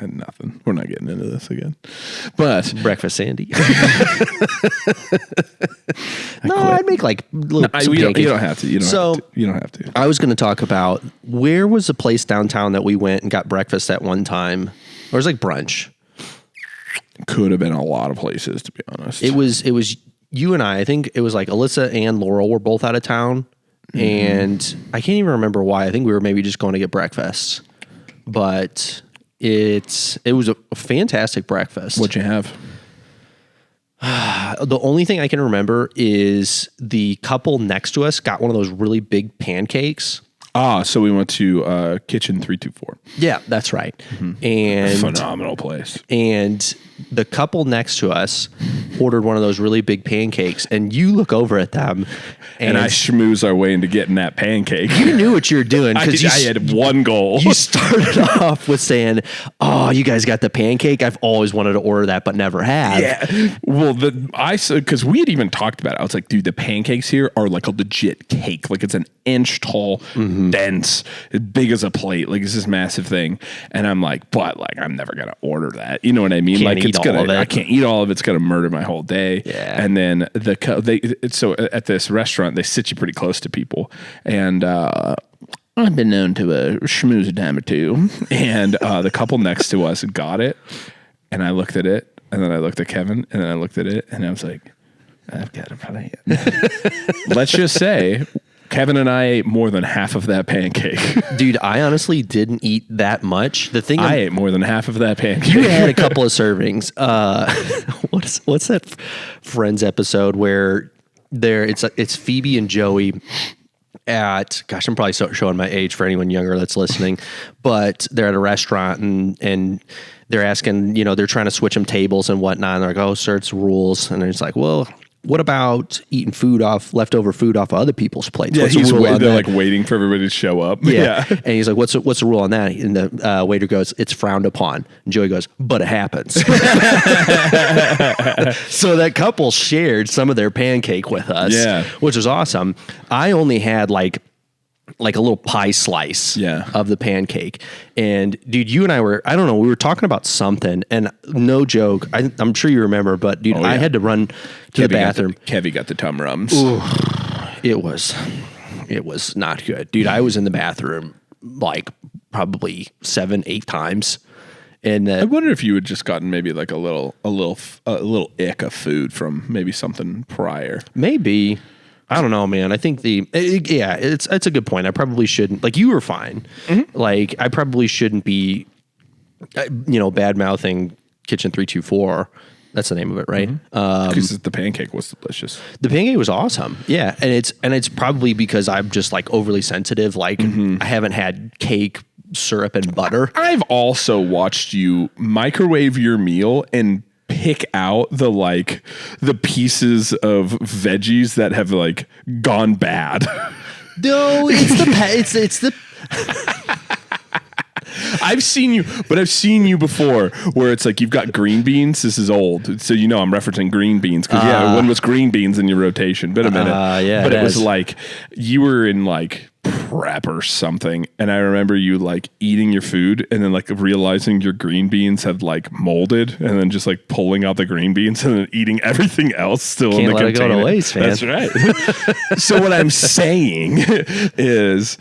And nothing. We're not getting into this again. But Breakfast Sandy. No, I'd make like little some you pancakes. don't have to. You don't have to. I was going to talk about where was the place downtown that we went and got breakfast at one time. Or it was like brunch. Could have been a lot of places, to be honest. It was you and I think it was like Alyssa and Laurel were both out of town. And I can't even remember why. I think we were maybe just going to get breakfast. But it was a fantastic breakfast. What'd you have? The only thing I can remember is the couple next to us got one of those really big pancakes. So we went to Kitchen 324. Yeah, that's right. And Phenomenal place. And the couple next to us ordered one of those really big pancakes, and you look over at them, and I schmooze our way into getting that pancake. You knew what you were doing because I had one goal. You started off with saying, "Oh, you guys got the pancake. I've always wanted to order that, but never have." Yeah. Well, because we had even talked about it. I was like, dude, the pancakes here are like a legit cake. Like it's an inch tall, dense, as big as a plate. Like it's this massive thing. And I'm like, but like I'm never gonna order that. You know what I mean? Can't like eat all of it. I can't eat all of it. It's gonna murder my whole day. Yeah. And then so at this restaurant they sit you pretty close to people, and I've been known to schmooze a time or two, and the couple next to us got it, and I looked at it, and then I looked at Kevin, and then I looked at it, and I was like, I've got to play it. Let's just say Kevin and I ate more than half of that pancake. Dude, I honestly didn't eat that much. The thing I ate more than half of that pancake. You had a couple of servings. What's that Friends episode where it's Phoebe and Joey at, gosh, I'm probably showing my age for anyone younger that's listening, but they're at a restaurant and they're asking, they're trying to switch them tables and whatnot. And they're like, oh, sir, it's rules. And it's like, well, what about eating leftover food off of other people's plates? Yeah, what's they're like waiting for everybody to show up. Yeah. And he's like, what's the rule on that? And the waiter goes, it's frowned upon. And Joey goes, but it happens. So that couple shared some of their pancake with us, which was awesome. I only had like a little pie slice of the pancake. And dude, you and I were, I don't know, we were talking about something, and no joke, I'm sure you remember, but dude, I had to run to the bathroom. Kevy got the tum rums. Ooh, it was not good. Dude, I was in the bathroom like probably 7-8 times. And I wonder if you had just gotten maybe like a little ick of food from maybe something prior. Maybe. I don't know, man. I think it's a good point. I probably shouldn't, like, you were fine. Like, I probably shouldn't be, bad mouthing Kitchen 324. That's the name of it, right? Because the pancake was delicious. The pancake was awesome. Yeah. And it's probably because I'm just like overly sensitive. Like I haven't had cake, syrup, and butter. I've also watched you microwave your meal and pick out the pieces of veggies that have like gone bad. No, it's the I've seen you before where it's like you've got green beans. This is old, so I'm referencing green beans because one was green beans in your rotation. Been a minute, but it was like you were in like prep or something, and I remember you like eating your food and then like realizing your green beans had like molded, and then just like pulling out the green beans and then eating everything else still in the container. Can't let it go to waste, man. That's right. So what I'm saying is,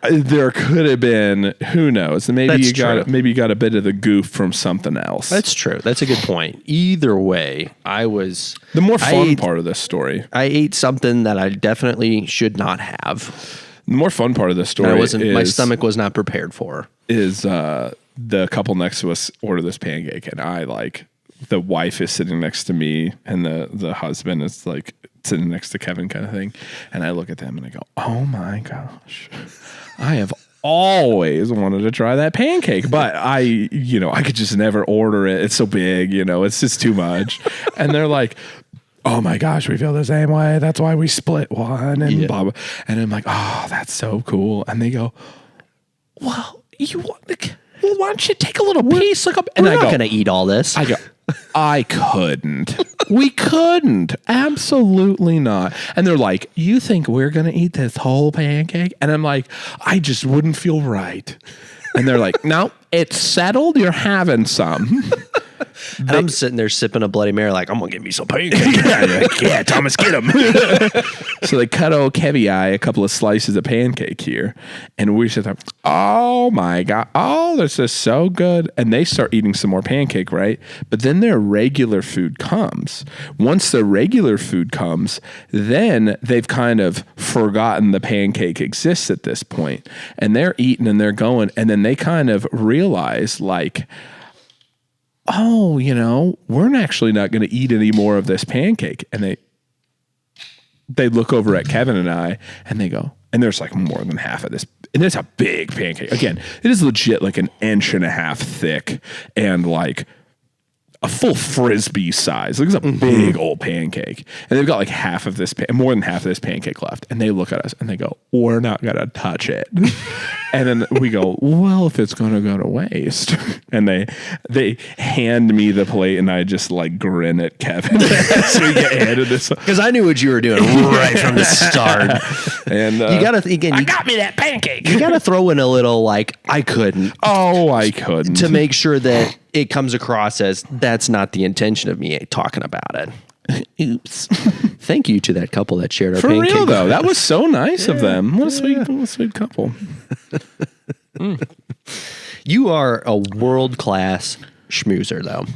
there could have been, who knows? Maybe you got a bit of the goof from something else. That's true. That's a good point. Either way, the more fun part of this story. I ate something that I definitely should not have. The more fun part of this story my stomach was not prepared for. Is the couple next to us order this pancake, and the wife is sitting next to me, and the husband is like sitting next to Kevin, kind of thing. And I look at them and I go, oh my gosh, I have always wanted to try that pancake, but I could just never order it. It's so big, it's just too much. And they're like, oh my gosh, we feel the same way. That's why we split one and blah, blah. And I'm like, oh, that's so cool. And they go, well, why don't you take a little piece? And we're not going to eat all this. I go, I couldn't. We couldn't. Absolutely not. And they're like, you think we're going to eat this whole pancake? And I'm like, I just wouldn't feel right. And they're like, no, it's settled. You're having some. And I'm sitting there sipping a Bloody Mary like, I'm going to get me some pancakes. Yeah, Thomas, get him. So they cut old Kevy I a couple of slices of pancake here. And we sit there, oh my God. Oh, this is so good. And they start eating some more pancake, right? But then their regular food comes. Once the regular food comes, then they've kind of forgotten the pancake exists at this point. And they're eating and they're going. And then they kind of realize like, oh, we're actually not going to eat any more of this pancake. And they look over at Kevin and I and they go, and there's like more than half of this. And it's a big pancake. Again, it is legit like 1.5 inches thick and like a full Frisbee size. Like it's a big old pancake. And they've got like more than half of this pancake left. And they look at us and they go, we're not going to touch it. And then we go, well, if it's going to go to waste. And they hand me the plate and I just like grin at Kevin as we get handed this. Because I knew what you were doing right from the start. And you got to, again, I got me that pancake. You got to throw in a little like, I couldn't. Oh, I couldn't. To make sure that it comes across as that's not the intention of me talking about it. Oops. Thank you to that couple that shared our pancake. For real though, that was so nice of them. What a sweet couple. You are a world-class schmoozer though.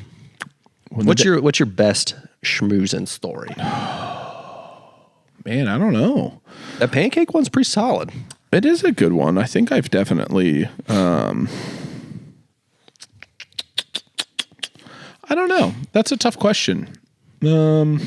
What's your best schmoozing story? Man, I don't know. That pancake one's pretty solid. It is a good one. I think I've definitely I don't know. That's a tough question. Gotten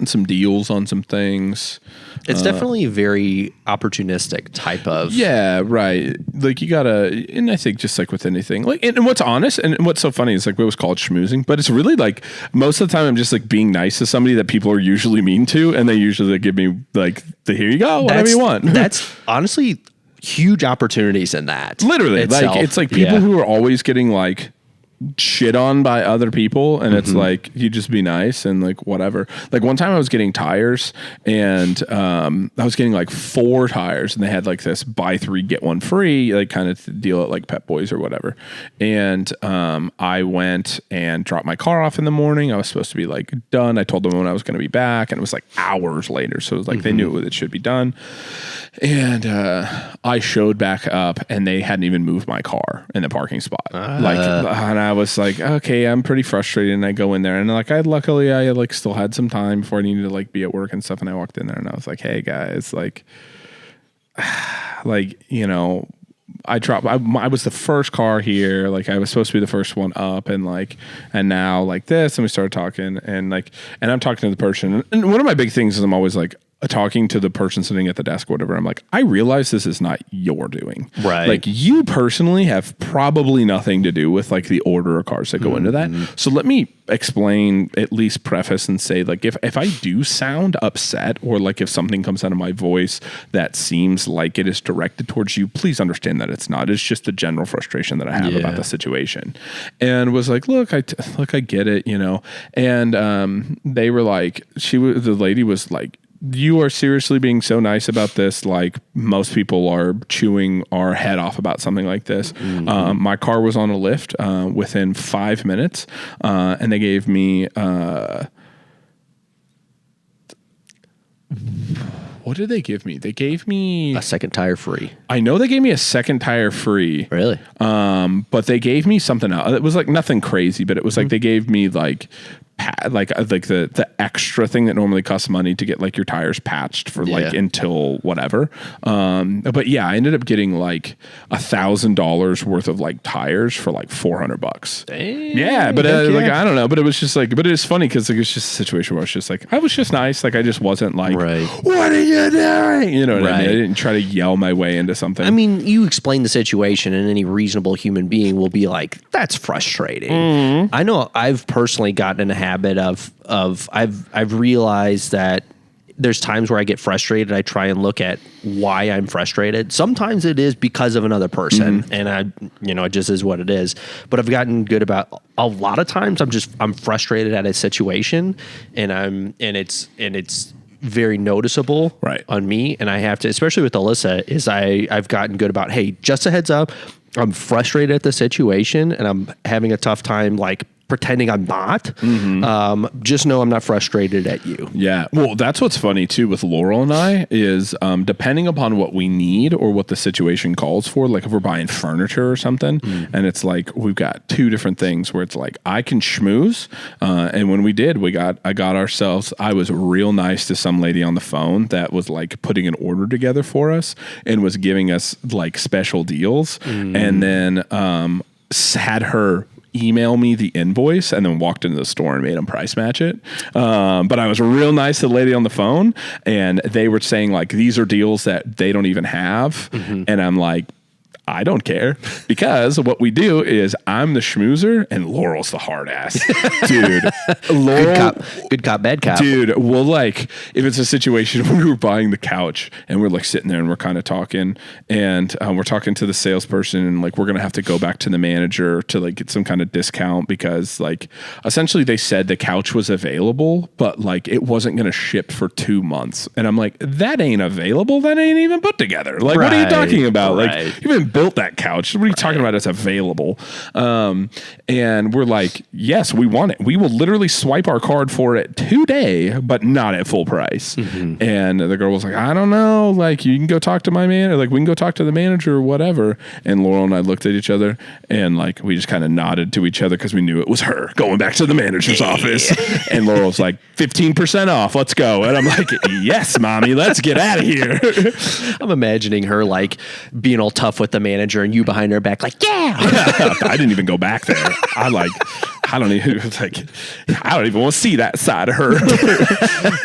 some deals on some things. It's definitely a very opportunistic type of. Yeah, right. Like you gotta, and I think just like with anything, like, and what's honest and what's so funny is like we always call it schmoozing, but it's really like most of the time I'm just like being nice to somebody that people are usually mean to, and they usually give me like the here you go, whatever you want. That's honestly huge opportunities in that. Literally, itself. like it's like people who are always getting like shit on by other people, and it's like you just be nice and like whatever. Like one time I was getting tires and I was getting like 4 tires and they had like this buy 3 get 1 free like kind of deal at like Pep Boys or whatever. And I went and dropped my car off in the morning. I was supposed to be like done. I told them when I was going to be back and it was like hours later, so it was like they knew it should be done. And I showed back up and they hadn't even moved my car in the parking spot. And I was like, okay, I'm pretty frustrated. And I go in there and like, luckily I like still had some time before I needed to like be at work and stuff. And I walked in there and I was like, hey guys, like, I was the first car here. Like I was supposed to be the first one up and now like this. And we started talking and I'm talking to the person. And one of my big things is I'm always like, talking to the person sitting at the desk or whatever, I'm like, I realize this is not your doing. Right. Like you personally have probably nothing to do with like the order of cars that go into that. So let me explain, at least preface and say like, if I do sound upset or like if something comes out of my voice that seems like it is directed towards you, please understand that it's not. It's just the general frustration that I have about the situation. And was like, look, I get it, and they were like, the lady was like, you are seriously being so nice about this. Like most people are chewing our head off about something like this. My car was on a lift within 5 minutes, and they gave me what did they give me? They gave me a second tire free. I know they gave me a second tire free. Really? But they gave me something else. It was like nothing crazy, but it was like they gave me like the extra thing that normally costs money to get like your tires patched for like until whatever. But yeah, I ended up getting like $1,000 worth of like tires for like $400. Dang, yeah, but like I don't know, but it was just like, but it is funny because like, it's just a situation where it's just like I was just nice, like I just wasn't like, what are you doing? You know what I mean? I didn't try to yell my way into something. I mean, you explain the situation, and any reasonable human being will be like, "That's frustrating." I know I've personally gotten in a habit of I've realized that there's times where I get frustrated. I try and look at why I'm frustrated. Sometimes it is because of another person, and it just is what it is. But I've gotten good about a lot of times. I'm frustrated at a situation, and it's very noticeable on me, and I have to, especially with Alyssa, I've gotten good about, hey, just a heads up, I'm frustrated at the situation, and I'm having a tough time like pretending I'm not. Just know I'm not frustrated at you. Yeah. Well, that's what's funny too with Laurel and I is depending upon what we need or what the situation calls for, like if we're buying furniture or something, and it's like we've got two different things where it's like I can schmooze, and when we did, I was real nice to some lady on the phone that was like putting an order together for us and was giving us like special deals, and then had her email me the invoice and then walked into the store and made them price match it. But I was real nice to the lady on the phone, and they were saying like, these are deals that they don't even have. And I'm like, I don't care, because what we do is I'm the schmoozer and Laurel's the hard ass. Dude. Laurel, good cop, bad cop. Dude, well, like if it's a situation where we were buying the couch and we're like sitting there and we're kind of talking, and we're talking to the salesperson, and like we're going to have to go back to the manager to like get some kind of discount because like essentially they said the couch was available, but like it wasn't going to ship for 2 months. And I'm like, that ain't available. That ain't even put together. Like, what are you talking about? Right. Like, you haven't built that couch. What are you talking about? It's available. And we're like, yes, we want it. We will literally swipe our card for it today, but not at full price. And the girl was like, I don't know. Like, you can go talk to my manager. Like, we can go talk to the manager or whatever. And Laurel and I looked at each other and like, we just kind of nodded to each other because we knew it was her going back to the manager's office. And Laurel's like, 15% off. Let's go. And I'm like, yes, mommy, let's get out of here. I'm imagining her like being all tough with the manager and you behind her back like, yeah. I didn't even go back there. I don't even want to see that side of her.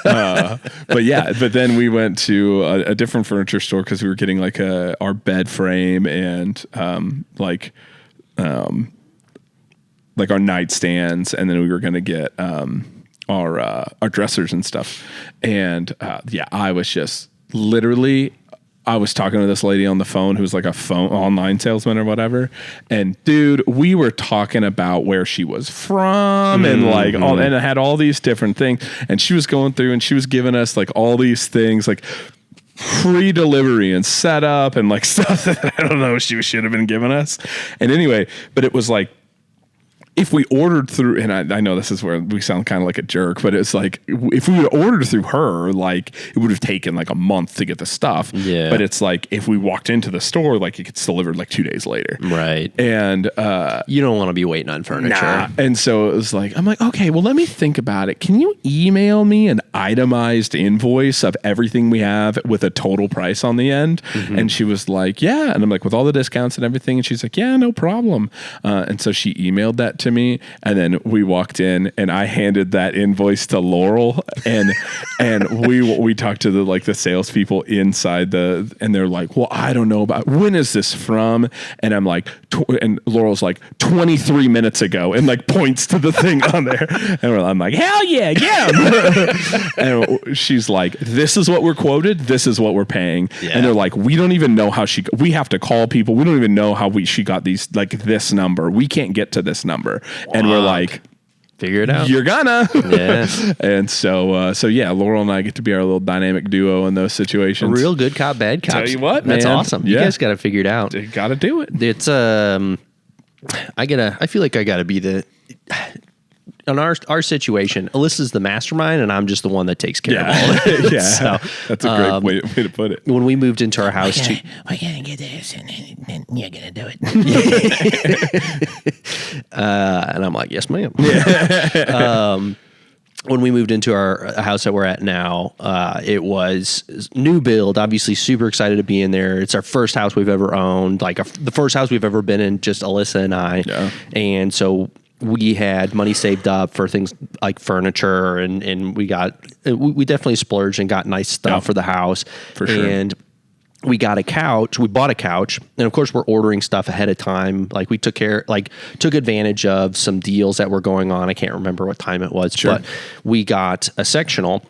But then we went to a different furniture store because we were getting like our bed frame and like our nightstands, and then we were going to get our dressers and stuff. And I was just literally, I was talking to this lady on the phone who's like a phone online salesman or whatever. And dude, we were talking about where she was from and like all, and it had all these different things. And she was going through and she was giving us like all these things like free delivery and setup and like stuff that I don't know she should have been giving us. And anyway, but it was like, if we ordered through, and I know this is where we sound kind of like a jerk, but it's like, if we would ordered through her, like it would have taken like a month to get the stuff. Yeah. But it's like, if we walked into the store, like it gets delivered like 2 days later. Right. And you don't want to be waiting on furniture. Nah. And so it was like, I'm like, okay, well, let me think about it. Can you email me an itemized invoice of everything we have with a total price on the end? And she was like, yeah. And I'm like, with all the discounts and everything. And she's like, yeah, no problem. And so she emailed that to me, and then we walked in and I handed that invoice to Laurel, and we talked to the salespeople inside and they're like, well, I don't know about, when is this from? And I'm like, and Laurel's like 23 minutes ago, and like points to the thing on there, and I'm like, hell yeah, and she's like, this is what we're quoted, this is what we're paying. And they're like, we don't even know how we have to call people, we don't even know how she got these, like this number, we can't get to this number. And we're like, figure it out. You're gonna. Yeah. And so yeah, Laurel and I get to be our little dynamic duo in those situations. Real good cop, bad cop. Tell you what, that's man. awesome. Yeah. You guys got to figure it out. You got to do it. It's I feel like I got to be on our situation, Alyssa's the mastermind, and I'm just the one that takes care of all of it. Yeah, so, that's a great way to put it. When we moved into our house, we're gonna get this, and then you're gonna do it. and I'm like, yes, ma'am. When we moved into our house that we're at now, it was new build, obviously super excited to be in there. It's our first house we've ever owned, like the first house we've ever been in, just Alyssa and I. Yeah. And so we had money saved up for things like furniture, and we definitely splurged and got nice stuff for the house. For sure. And we got a couch. We bought a couch, and of course, we're ordering stuff ahead of time. Like we took advantage of some deals that were going on. I can't remember what time it was, but we got a sectional,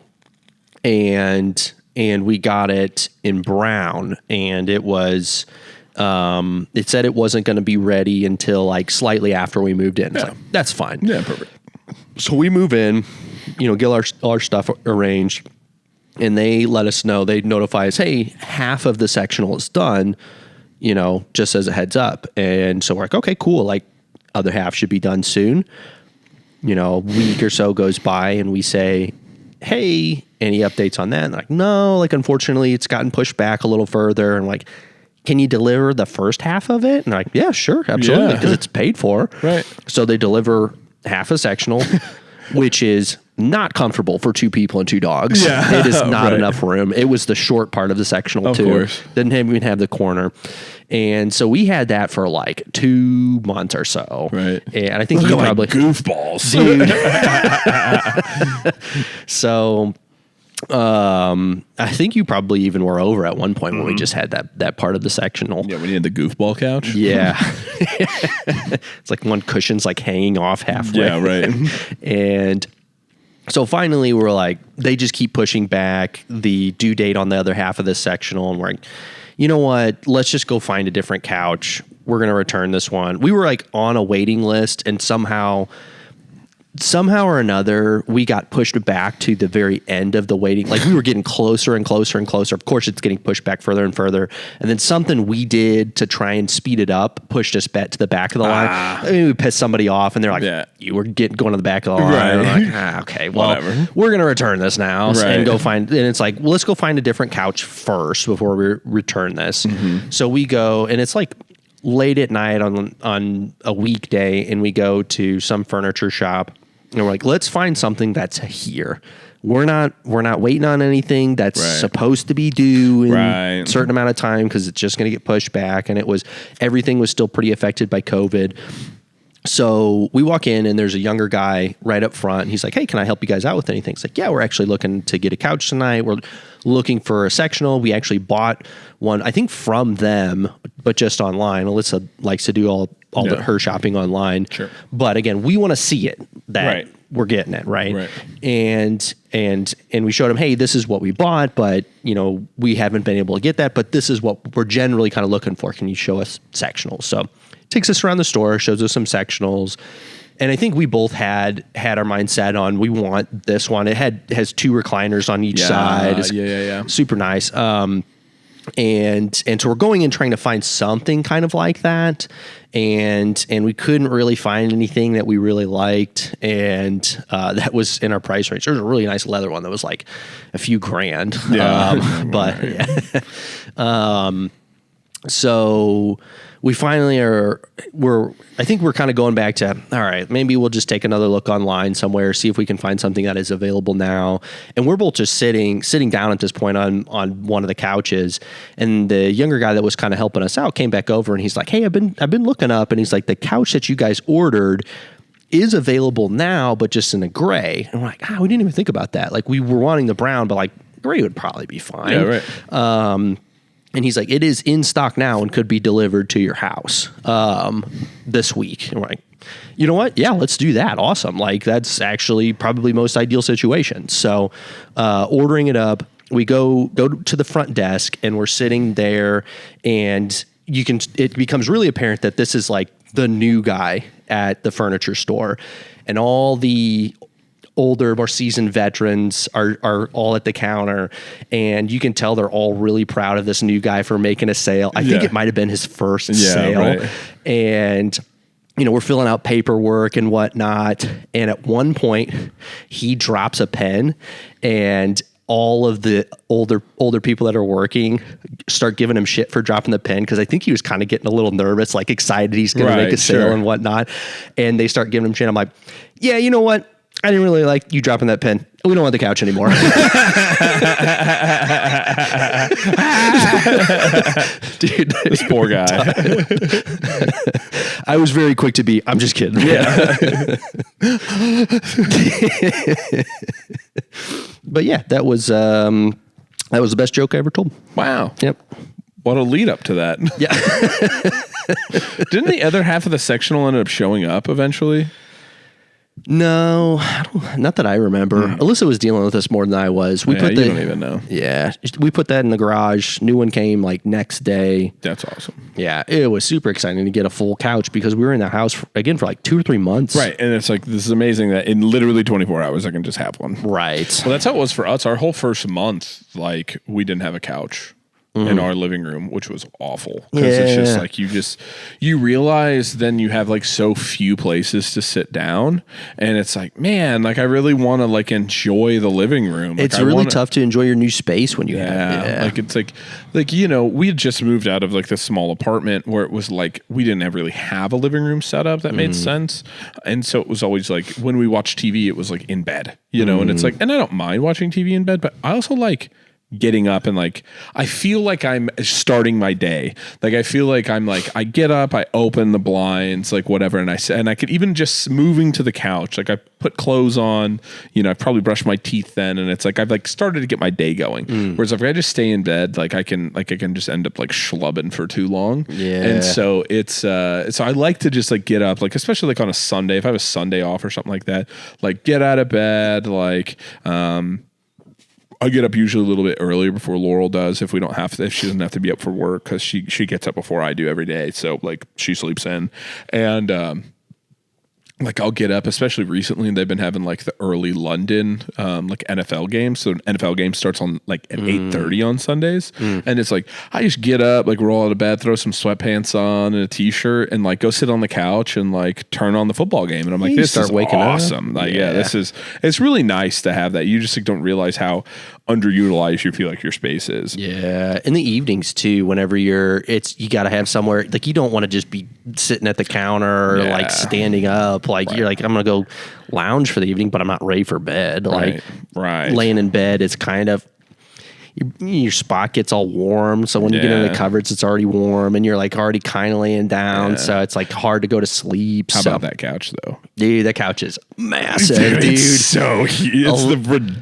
and we got it in brown, and it was. It said it wasn't going to be ready until like slightly after we moved in. It's like, that's fine. Yeah, perfect. So we move in, get our stuff arranged, and they let us know. They notify us, hey, half of the sectional is done, just as a heads up. And so we're like, okay, cool. Like other half should be done soon. a week or so goes by and we say, hey, any updates on that? And like, no, like, unfortunately, it's gotten pushed back a little further. And like, can you deliver the first half of it? And like, yeah, sure, absolutely, because it's paid for. Right. So they deliver half a sectional, which is not comfortable for 2 people and 2 dogs. Yeah. It is not enough room. It was the short part of the sectional of too. Course. Didn't even have the corner. And so we had that for like 2 months or so. Right. And I think you probably goofballs. dude. So I think you probably even were over at one point when we just had that part of the sectional. Yeah, we needed the goofball couch. Yeah. It's like one cushion's like hanging off halfway. Yeah, right. And so finally we're like, they just keep pushing back the due date on the other half of this sectional. And we're like, you know what? Let's just go find a different couch. We're going to return this one. We were like on a waiting list, and somehow or another, we got pushed back to the very end of the waiting. Like, we were getting closer and closer and closer. Of course, it's getting pushed back further and further. And then something we did to try and speed it up pushed us back to the back of the line. I mean, we pissed somebody off, and they're like, you were going to the back of the line. Right. Like, okay, well, whatever. We're going to return this now and go find, and it's like, well, let's go find a different couch first before we return this. Mm-hmm. So we go, and it's like late at night on a weekday, and we go to some furniture shop. And we're like, let's find something that's here. We're not waiting on anything that's supposed to be due in a certain amount of time, because it's just going to get pushed back. And everything was still pretty affected by COVID. So we walk in, and there's a younger guy right up front. And he's like, hey, can I help you guys out with anything? It's like, yeah, we're actually looking to get a couch tonight. We're looking for a sectional. We actually bought one, I think, from them, but just online. Alyssa likes to do all her shopping online. Sure. But again, we want to see it that we're getting it, right? And we showed him, hey, this is what we bought, but we haven't been able to get that, but this is what we're generally kind of looking for. Can you show us sectionals? So takes us around the store, shows us some sectionals. And I think we both had our mindset on, we want this one. It has 2 recliners on each side. It's super nice. And so we're going in trying to find something kind of like that. And we couldn't really find anything that we really liked. And that was in our price range. There was a really nice leather one that was like a few grand. Yeah. So we finally I think we're kind of going back to, all right, maybe we'll just take another look online somewhere, see if we can find something that is available now. And we're both just sitting down at this point on one of the couches. And the younger guy that was kind of helping us out came back over, and he's like, hey, I've been looking up, and he's like, the couch that you guys ordered is available now, but just in a gray. And we're like, we didn't even think about that. Like, we were wanting the brown, but like gray would probably be fine. Yeah, right. And he's like, it is in stock now and could be delivered to your house this week. And we're like, you know what? Yeah, let's do that. Awesome. Like, that's actually probably most ideal situation. So ordering it up, we go to the front desk, and we're sitting there, and it becomes really apparent that this is like the new guy at the furniture store, and all the older, more seasoned veterans are all at the counter, and you can tell they're all really proud of this new guy for making a sale. I think it might have been his first sale. Right. And we're filling out paperwork and whatnot. And at one point he drops a pen, and all of the older people that are working start giving him shit for dropping the pen, because I think he was kind of getting a little nervous, like excited he's going to make a sale and whatnot. And they start giving him shit. I'm like, yeah, you know what? I didn't really like you dropping that pen. We don't want the couch anymore. Dude, this poor guy. I was very quick to be, I'm just kidding. Yeah. But yeah, that was the best joke I ever told. Wow. Yep. What a lead up to that. Yeah. Didn't the other half of the sectional end up showing up eventually? No, not that I remember. Alyssa was dealing with this more than I was. You don't even know. Yeah, we put that in the garage. New one came like next day. That's awesome. Yeah, it was super exciting to get a full couch, because we were in the house for like 2 or 3 months. Right, and it's like, this is amazing that in literally 24 hours I can just have one. Right. Well, that's how it was for us. Our whole first month, like, we didn't have a couch. in our living room, which was awful because it's just like you realize then you have like so few places to sit down, and it's like, man, like I really want to like enjoy the living room. It's really tough to enjoy your new space when you have like it's like we had just moved out of like this small apartment where it was like we didn't really have a living room setup that made sense, and so it was always like when we watched TV, it was like in bed, and it's like, and I don't mind watching TV in bed, but I also like getting up and like I feel like I'm starting my day. Like I feel like I'm like I get up, I open the blinds, like whatever, and I could even just moving to the couch, like I put clothes on, I probably brush my teeth then, and it's like I've like started to get my day going. Whereas if I just stay in bed, like I can just end up like schlubbing for too long. And so it's so I like to just like get up, like especially like on a Sunday, if I have a Sunday off or something like that, like get out of bed, like I get up usually a little bit earlier before Laurel does if she doesn't have to be up for work, because she gets up before I do every day. So like she sleeps in, and like I'll get up, especially recently, and they've been having like the early London like NFL games. So an NFL game starts on like at 8:30 on Sundays, and it's like I just get up, like roll out of bed, throw some sweatpants on and a t-shirt, and like go sit on the couch and like turn on the football game. And I'm like, this is awesome. Like, it's really nice to have that. You just like, don't realize how underutilized you feel like your space is. Yeah. In the evenings too, whenever you got to have somewhere, like you don't want to just be sitting at the counter or like standing up. Like you're like, I'm going to go lounge for the evening, but I'm not ready for bed. Like laying in bed is kind of, your spot gets all warm. So when you get into the covers, it's already warm and you're like already kind of laying down. So it's like hard to go to sleep. How about that couch though? Dude, that couch is massive, dude. It's so huge. It's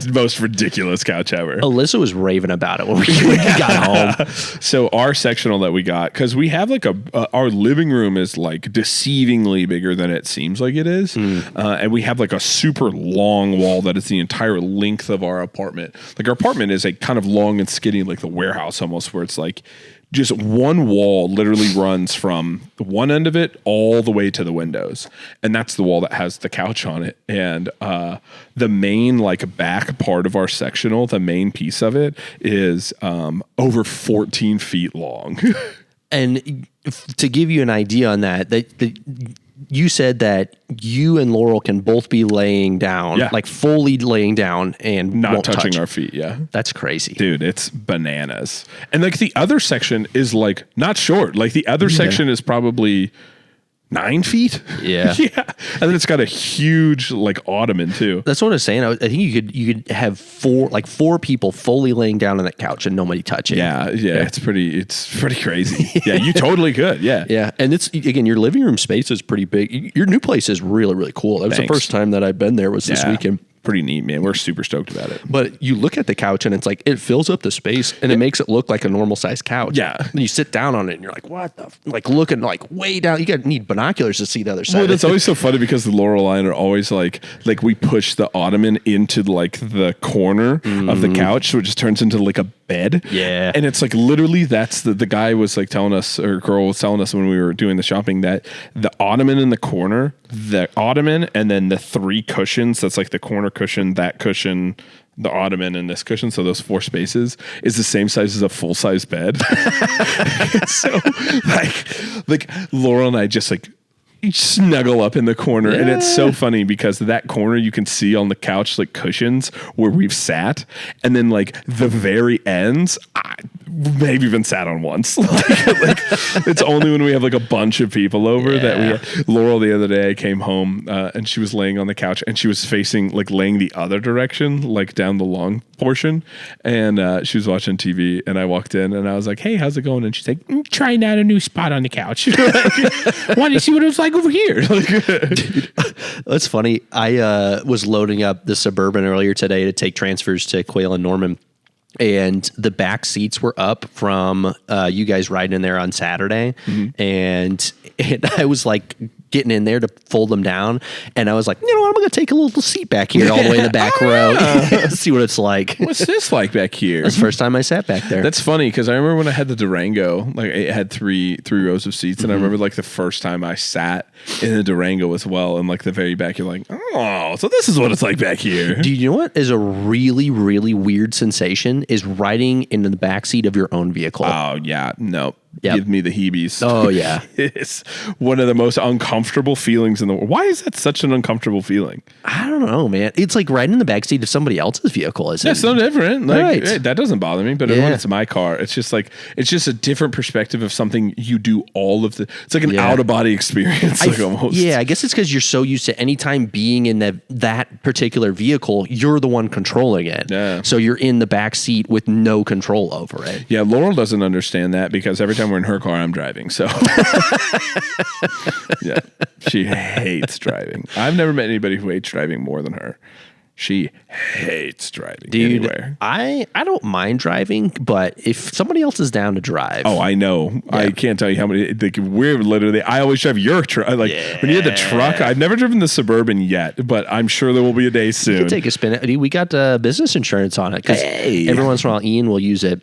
the most ridiculous couch ever. Alyssa was raving about it when we got home. So our sectional that we got, because we have like our living room is like deceivingly bigger than it seems like it is. And we have like a super long wall that is the entire length of our apartment. Like our apartment is a kind of long and skinny, like the warehouse almost, where it's like just one wall literally runs from one end of it all the way to the windows, and that's the wall that has the couch on it. And the main like back part of our sectional, the main piece of it is over 14 feet long. And to give you an idea on that, you said that you and Laurel can both be laying down, like fully laying down and not touching our feet. Yeah. That's crazy. Dude, it's bananas. And like the other section is like not short. Like the other section is probably 9 feet. Yeah. And then it's got a huge like ottoman too. That's what I was saying. I think you could have four people fully laying down on that couch and nobody touching. Yeah. It's pretty crazy. Yeah, you totally could. Yeah. Yeah. And it's, again, your living room space is pretty big. Your new place is really, really cool. That was the first time that I've been there was this weekend. Pretty neat, man. We're super stoked about it. But you look at the couch and it's like, it fills up the space and it makes it look like a normal sized couch. Yeah. And you sit down on it and you're like, what the, like looking like way down. You need binoculars to see the other side. Well, that's always so funny because the Laurel and I are always like we push the ottoman into like the corner of the couch. So it just turns into like a bed. Yeah. And it's like literally that's the guy was like telling us, or girl was telling us when we were doing the shopping, that the ottoman in the corner, the ottoman, and then the 3 cushions, that's like the corner cushion, that cushion, the ottoman, and this cushion, so those 4 spaces, is the same size as a full-size bed. So like Laurel and I just like snuggle up in the corner, and it's so funny because that corner you can see on the couch like cushions where we've sat, and then like the very ends maybe even sat on once. like it's only when we have like a bunch of people over that Laurel the other day came home and she was laying on the couch and she was facing like laying the other direction, like down the long portion, and she was watching TV, and I walked in and I was like, hey, how's it going? And she's like, trying out a new spot on the couch. Want to see what it was like over here. Dude, that's funny. I was loading up the Suburban earlier today to take transfers to Quail and Norman, and the back seats were up from you guys riding in there on Saturday, and I was like getting in there to fold them down, and I was like, you know what, I'm gonna take a little seat back here all the way in the back row. See what it's like. What's this like back here? That's the first time I sat back there. That's funny because I remember when I had the Durango, like it had three rows of seats, and I remember like the first time I sat in the Durango as well, and like the very back, you're like, oh, Oh, so this is what it's like back here. Do you know what is a really, really weird sensation? Is riding in the backseat of your own vehicle. Oh, yeah. No. Yep. Give me the heebies. Oh, yeah. It's one of the most uncomfortable feelings in the world. Why is that such an uncomfortable feeling? I don't know, man. It's like riding in the backseat of somebody else's vehicle, isn't it? Yeah, it's no different. Like, Right. hey, that doesn't bother me, but when it's my car, it's just like, it's just a different perspective of something you do all of the, it's like an out-of-body experience, like almost. Yeah, I guess it's because you're so used to anytime being in that particular vehicle, you're the one controlling it. Yeah. So you're in the back seat with no control over it. Yeah, Laurel doesn't understand that because every time we're in her car, I'm driving. So, yeah, she hates driving. I've never met anybody who hates driving more than her. She hates driving anywhere. I don't mind driving, but if somebody else is down to drive. Oh, I know. Yeah. I can't tell you how many. Like, we're literally, I always drive your truck. Like when you had the truck, I've never driven the Suburban yet, but I'm sure there will be a day soon. You can take a spin. We got business insurance on it because every once in a while Ian will use it.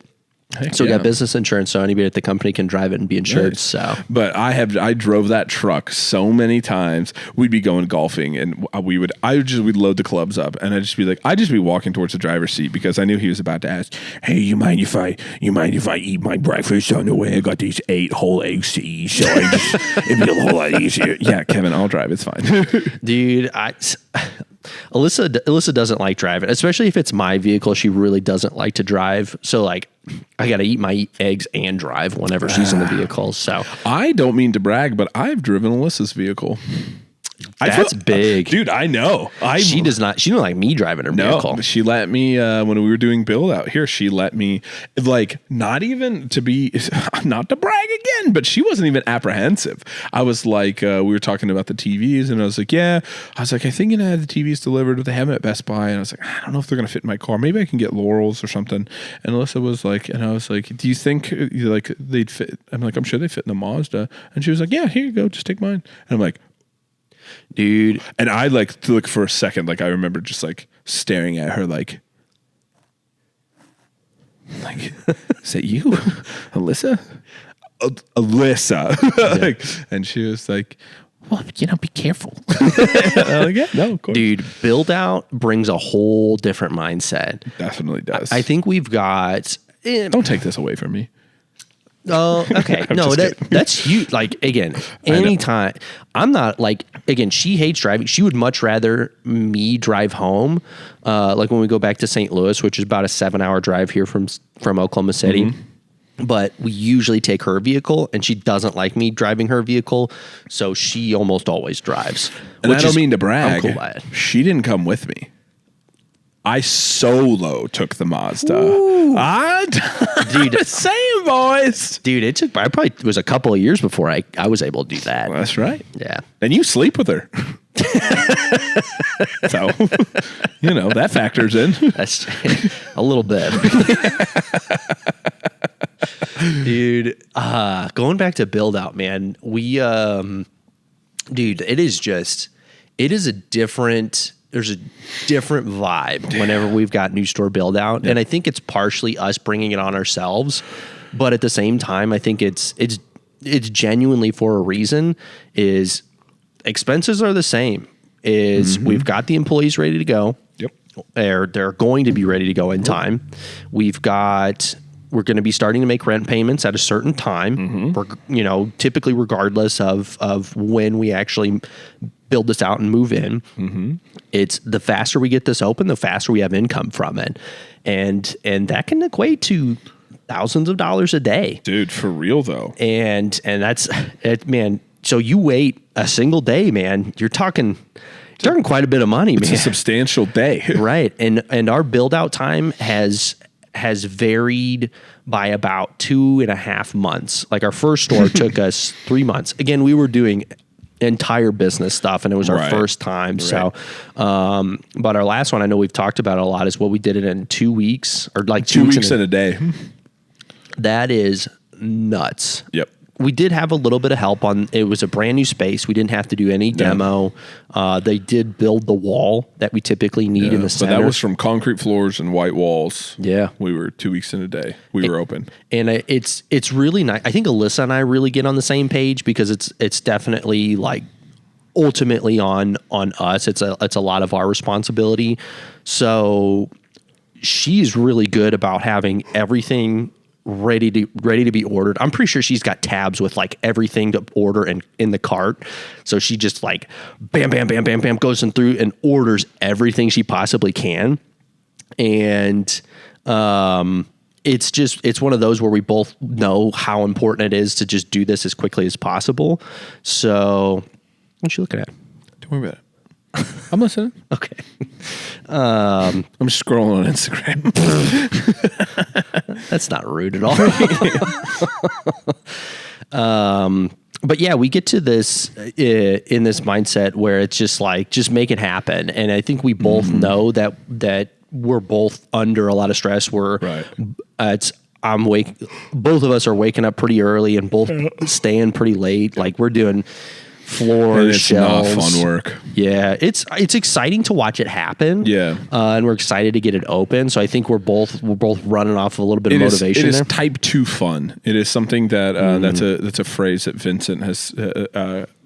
So we got business insurance, so anybody at the company can drive it and be insured. Nice. So, but I drove that truck so many times. We'd be going golfing, and we'd load the clubs up, and I'd just be walking towards the driver's seat because I knew he was about to ask, "Hey, you mind if I eat my breakfast on the way? I got these 8 whole eggs to eat, so it'd be a whole lot easier." Yeah, Kevin, I'll drive. It's fine, dude. Alyssa doesn't like driving, especially if it's my vehicle. She really doesn't like to drive. So like, I got to eat my eggs and drive whenever she's in the vehicle. So I don't mean to brag, but I've driven Alyssa's vehicle. That's big, dude. I know. She don't like me driving her vehicle. She let me when we were doing build out here. She let me, like, not even to be, not to brag again, but she wasn't even apprehensive. I was like, we were talking about the TVs, and I was like, I think I had the TVs delivered, but they have them at Best Buy, and I was like, I don't know if they're gonna fit in my car. Maybe I can get Laurel's or something. And Alyssa was like, and I was like, do you think like they'd fit? I'm like, I'm sure they fit in the Mazda. And she was like, yeah, here you go, just take mine. And I'm like, dude. And I like to look for a second. Like I remember just like staring at her like, is that you, Alyssa? Alyssa. Like, and she was like, well, be careful. I'm like, yeah, no, of course. Dude, build out brings a whole different mindset. Definitely does. I think we've got. Don't take this away from me. Oh, okay. No, that's you. Like, again, anytime. I'm not like, again, she hates driving. She would much rather me drive home. Like when we go back to St. Louis, which is about a 7-hour drive here from Oklahoma City. Mm-hmm. But we usually take her vehicle, and she doesn't like me driving her vehicle. So she almost always drives. And I don't mean to brag. I'm cool by it. She didn't come with me. I solo took the Mazda. Dude, same boys. Dude, it was a couple of years before I was able to do that. Well, that's right. Yeah. And you sleep with her. So, that factors in. That's a little bit. Dude, going back to build out, man, dude, there's a different vibe whenever we've got new store build out. Yeah. And I think it's partially us bringing it on ourselves. But at the same time, I think it's genuinely for a reason. Is expenses are the same. We've got the employees ready to go. Yep. They're going to be ready to go in time. We're going to be starting to make rent payments at a certain time. Mm-hmm. Typically regardless of when we actually build this out and move in. Mm-hmm. It's the faster we get this open, the faster we have income from it. And that can equate to thousands of dollars a day. Dude, for real though. And that's it, man. So you wait a single day, man, you're talking quite a bit of money, man. It's a substantial day. Right. And our build out time has varied by about 2.5 months. Like our first store took us 3 months. Again, we were doing entire business stuff, and it was our first time. Right. So, but our last one, I know we've talked about it a lot, is what we did it in 2 weeks, or like 2 weeks in a day. That is nuts. Yep. We did have a little bit of help on. It was a brand new space. We didn't have to do any demo. They did build the wall that we typically need in the center. But that was from concrete floors and white walls. Yeah, we were 2 weeks in a day. We were open, and it's really nice. I think Alyssa and I really get on the same page because it's definitely like ultimately on us. It's a lot of our responsibility. So she's really good about having everything ready to be ordered. I'm pretty sure she's got tabs with like everything to order and in the cart. So she just like bam, bam, bam, bam, bam goes in through and orders everything she possibly can. And it's one of those where we both know how important it is to just do this as quickly as possible. So what you looking at? Don't worry about it. I'm listening. Okay. I'm just scrolling on Instagram. That's not rude at all. But yeah, we get to this in this mindset where it's just like, just make it happen. And I think we both know that we're both under a lot of stress. Both of us are waking up pretty early and both staying pretty late. Like we're doing floors, shelves. Not fun work. Yeah, it's exciting to watch it happen. Yeah, and we're excited to get it open. So I think we're both running off a little bit of motivation. It is type 2 fun. It is something that that's a phrase that Vincent has.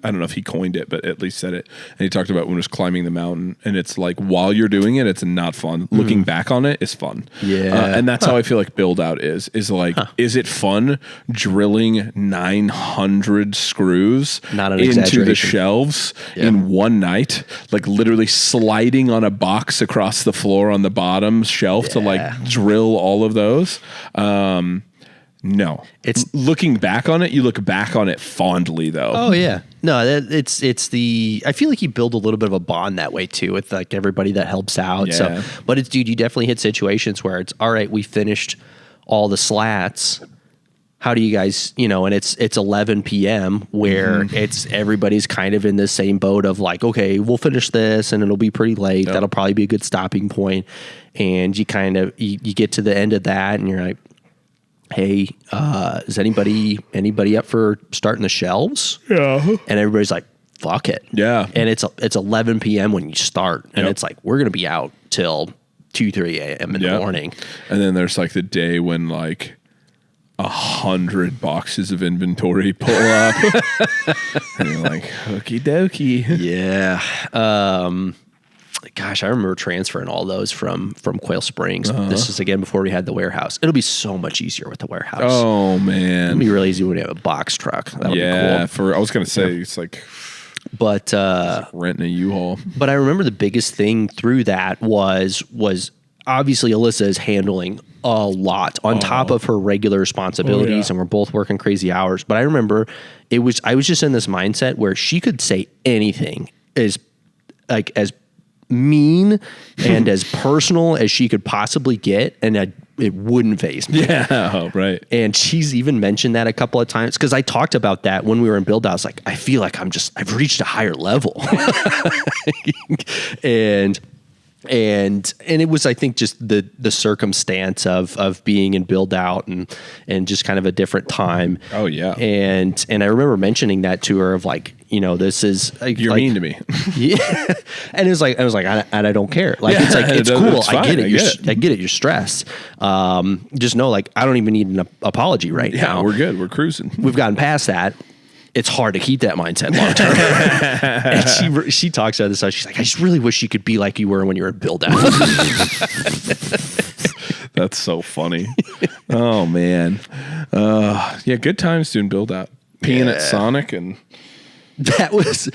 I don't know if he coined it, but at least said it. And he talked about when he was climbing the mountain. And it's like while you're doing it, it's not fun. Looking back on it is fun. Yeah, and that's how I feel like build out is like is it fun drilling 900 screws into the shelves in one night, like literally sliding on a box across the floor on the bottom shelf to like drill all of those. No, it's looking back on it. You look back on it fondly, though. Oh yeah, no, it's I feel like you build a little bit of a bond that way too with like everybody that helps out. Yeah. So, but it's dude, you definitely hit situations where it's all right. We finished all the slats. How do you guys, and it's 11 p.m. where it's everybody's kind of in the same boat of like, okay, we'll finish this and it'll be pretty late. Yep. That'll probably be a good stopping point. And you kind of you get to the end of that and you're like, hey, is anybody up for starting the shelves? Yeah. And everybody's like, fuck it. Yeah. And it's 11 p.m. when you start. And it's like, we're going to be out till 2-3 a.m. in the morning. And then there's like the day when like 100 boxes of inventory pull up. And you're like, okie dokie. Yeah. Gosh, I remember transferring all those from Quail Springs. This is again before we had the warehouse. It'll be so much easier with the warehouse. Oh man, it'll be really easy when we have a box truck. That'll be cool. I was gonna say it's like, but renting a U-Haul. But I remember the biggest thing through that was obviously Alyssa is handling a lot on top of her regular responsibilities, and we're both working crazy hours. But I remember I was just in this mindset where she could say anything as mean and as personal as she could possibly get, and it wouldn't faze me. Yeah, right. And she's even mentioned that a couple of times because I talked about that when we were in build out. I was like, I feel like I've reached a higher level. And it was, I think, just the circumstance of being in build out and just kind of a different time. Oh yeah. And I remember mentioning that to her of like, this is like, you're mean to me. Yeah. And it was like, I don't care. Like, it's like, it's cool. I get it. I get it. You're stressed. Just know, like, I don't even need an apology right now. Yeah, we're good. We're cruising. We've gotten past that. It's hard to keep that mindset long term. And she talks about this stuff. She's like, I just really wish you could be like you were when you were build out. That's so funny. Oh man. Yeah, good times doing build out. Peeing at Sonic and that was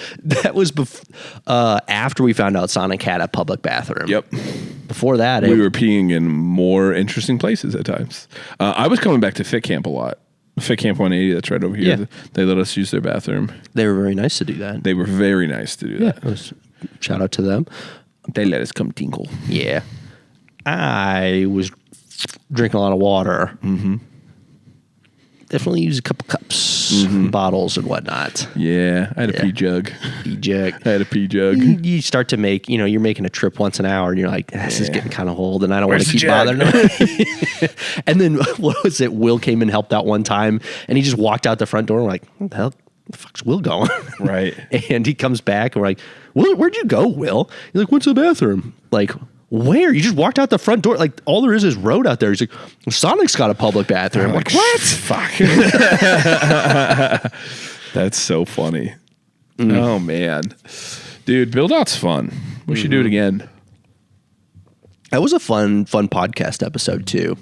after we found out Sonic had a public bathroom. Yep. Before that, we were peeing in more interesting places at times. I was coming back to Fit Camp a lot. Fit Camp 180, that's right over here. Yeah. They let us use their bathroom. They were very nice to do that. They were very nice to do that. Shout out to them. They let us come tinkle. Yeah. I was drinking a lot of water. Mm-hmm. Definitely use a couple cups, bottles, and whatnot. Yeah, I had a pee jug. I had a pee jug. You start to make, you're making a trip once an hour, and you're like, this is getting kind of old, and I don't want to keep bothering them. And then, what was it? Will came and helped out one time, and he just walked out the front door, and we're like, what the hell? The fuck's Will going? Right. And he comes back, and we're like, where'd you go, Will? He's like, went to the bathroom. Like, where? You just walked out the front door. Like, all there is road out there. He's like, Sonic's got a public bathroom. I'm like, what? Fuck. That's so funny. Oh man, dude, build out's fun. We should do it again. That was a fun podcast episode too.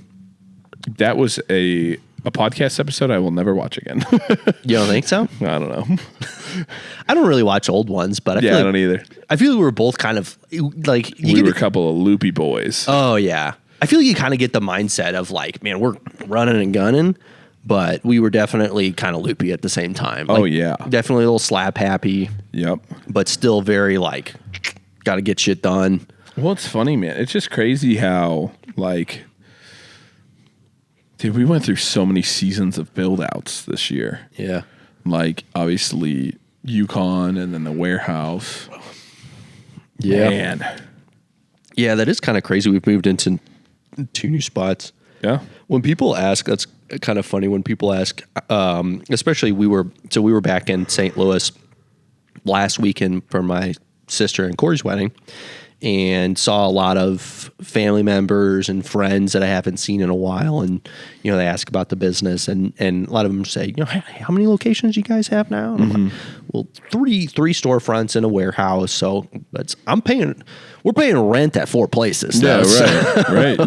That was a podcast episode I will never watch again. You don't think so? I don't know. I don't really watch old ones, but I feel I like, don't either. I feel like we were both kind of like We were a couple of loopy boys. Oh yeah, I feel like you kind of get the mindset of like, man, we're running and gunning, but we were definitely kind of loopy at the same time. Oh like, yeah, definitely a little slap happy. Yep. But still very like, got to get shit done. Well, it's funny, man. It's just crazy how like. Dude, we went through so many seasons of build outs this year. Yeah. Like, obviously, Yukon and then the warehouse. Yeah. Man. Yeah, that is kind of crazy. We've moved into 2 new spots. Yeah. When people ask, that's kind of funny. When people ask, especially we were back in St. Louis last weekend for my sister and Corey's wedding, and saw a lot of family members and friends that I haven't seen in a while. And, you know, they ask about the business and a lot of them say, you know, hey, how many locations you guys have now? And I'm like, well, three storefronts and a warehouse. So we're paying rent at 4 places. Yeah, now, right.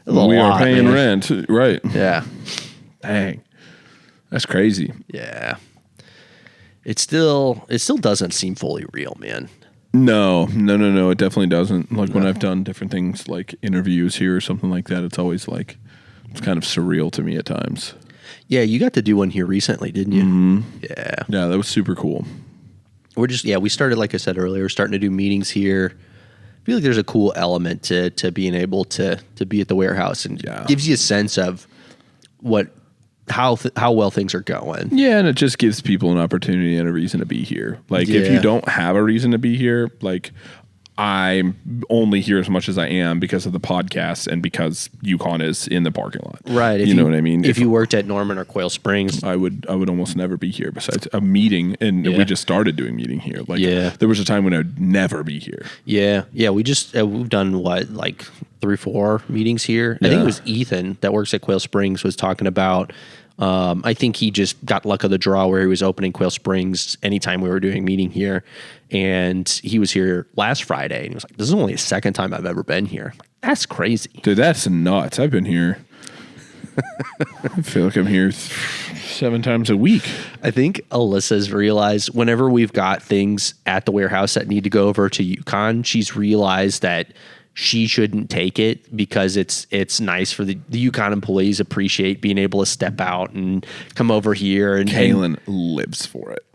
Right. We are paying rent. Right. Yeah. Dang. That's crazy. Yeah. It still doesn't seem fully real, man. No. It definitely doesn't. Like when I've done different things like interviews here or something like that, it's always like, it's kind of surreal to me at times. Yeah, you got to do one here recently, didn't you? Mm-hmm. Yeah. Yeah, that was super cool. We started, like I said earlier, starting to do meetings here. I feel like there's a cool element to being able to be at the warehouse, and gives you a sense of how well things are going. Yeah, and it just gives people an opportunity and a reason to be here. Like if you don't have a reason to be here, like I'm only here as much as I am because of the podcast and because Yukon is in the parking lot. Right. You know what I mean? If you worked at Norman or Quail Springs, I would almost never be here besides a meeting, and we just started doing meeting here. Like there was a time when I'd never be here. Yeah. Yeah, we just we've done like 3-4 meetings here. I think it was Ethan that works at Quail Springs was talking about I think he just got luck of the draw where he was opening Quail Springs anytime we were doing meeting here. And he was here last Friday and he was like, this is only the second time I've ever been here. Like, that's crazy. Dude, that's nuts. I've been here. I feel like I'm here 7 times a week. I think Alyssa's realized whenever we've got things at the warehouse that need to go over to Yukon, she's realized that she shouldn't take it because it's nice for the Yukon employees appreciate being able to step out and come over here. And Kaylin lives for it.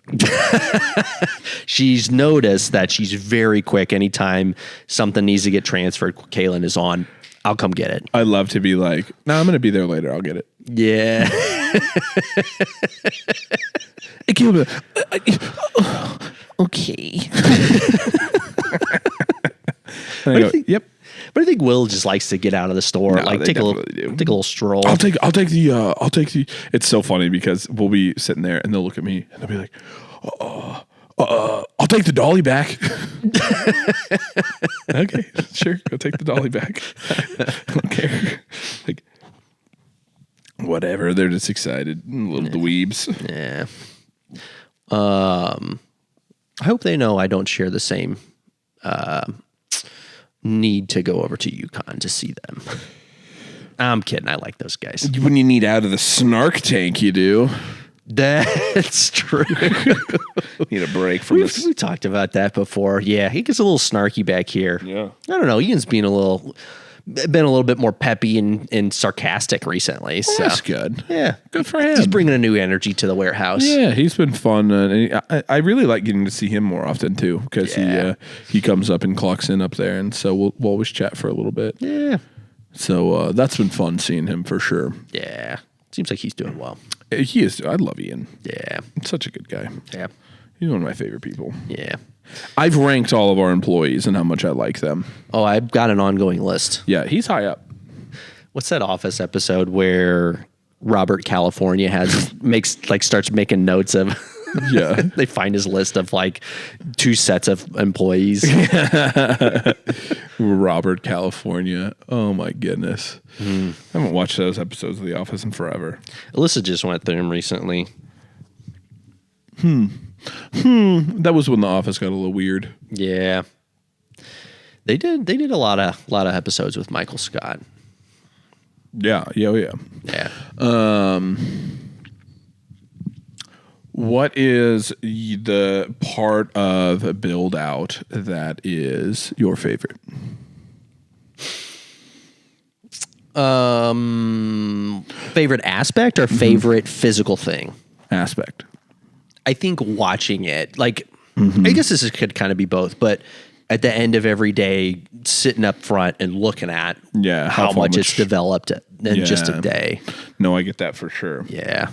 She's noticed that she's very quick. Anytime something needs to get transferred, Kaylin is on. I'll come get it. I love to be like, no, I'm going to be there later. I'll get it. Yeah. Okay. And I go, yep. But I think Will just likes to get out of the store, take a little stroll. I'll take the. It's so funny because we'll be sitting there and they'll look at me and they'll be like, I'll take the dolly back. Okay, sure, go take the dolly back. I don't care. Like, whatever. They're just excited, little dweebs. Yeah. I hope they know I don't share the same need to go over to Yukon to see them. I'm kidding. I like those guys. When you need out of the snark tank, you do. That's true. Need a break from this. We talked about that before. Yeah, he gets a little snarky back here. Yeah. I don't know. Ian's been a little bit more peppy and sarcastic recently. So that's good. Yeah, good for him. He's bringing a new energy to the warehouse. Yeah, he's been fun. I really like getting to see him more often too because he comes up and clocks in up there, and so we'll always chat for a little bit. Yeah. So that's been fun seeing him for sure. Yeah. Seems like he's doing well. He is. I love Ian. Yeah. He's such a good guy. Yeah. He's one of my favorite people. Yeah. I've ranked all of our employees and how much I like them. Oh, I've got an ongoing list. Yeah, he's high up. What's that Office episode where Robert California starts making notes of Yeah. they find his list of like 2 sets of employees. Robert California. Oh my goodness. I haven't watched those episodes of The Office in forever. Alyssa just went through them recently. That was when The Office got a little weird. Yeah. They did a lot of episodes with Michael Scott. Yeah. Yeah. What is the part of Build Out that is your favorite? Favorite aspect or favorite physical thing? Aspect. I think watching it, like, I guess could kind of be both, but at the end of every day, sitting up front and looking at how much it's developed in just a day. No, I get that for sure. Yeah.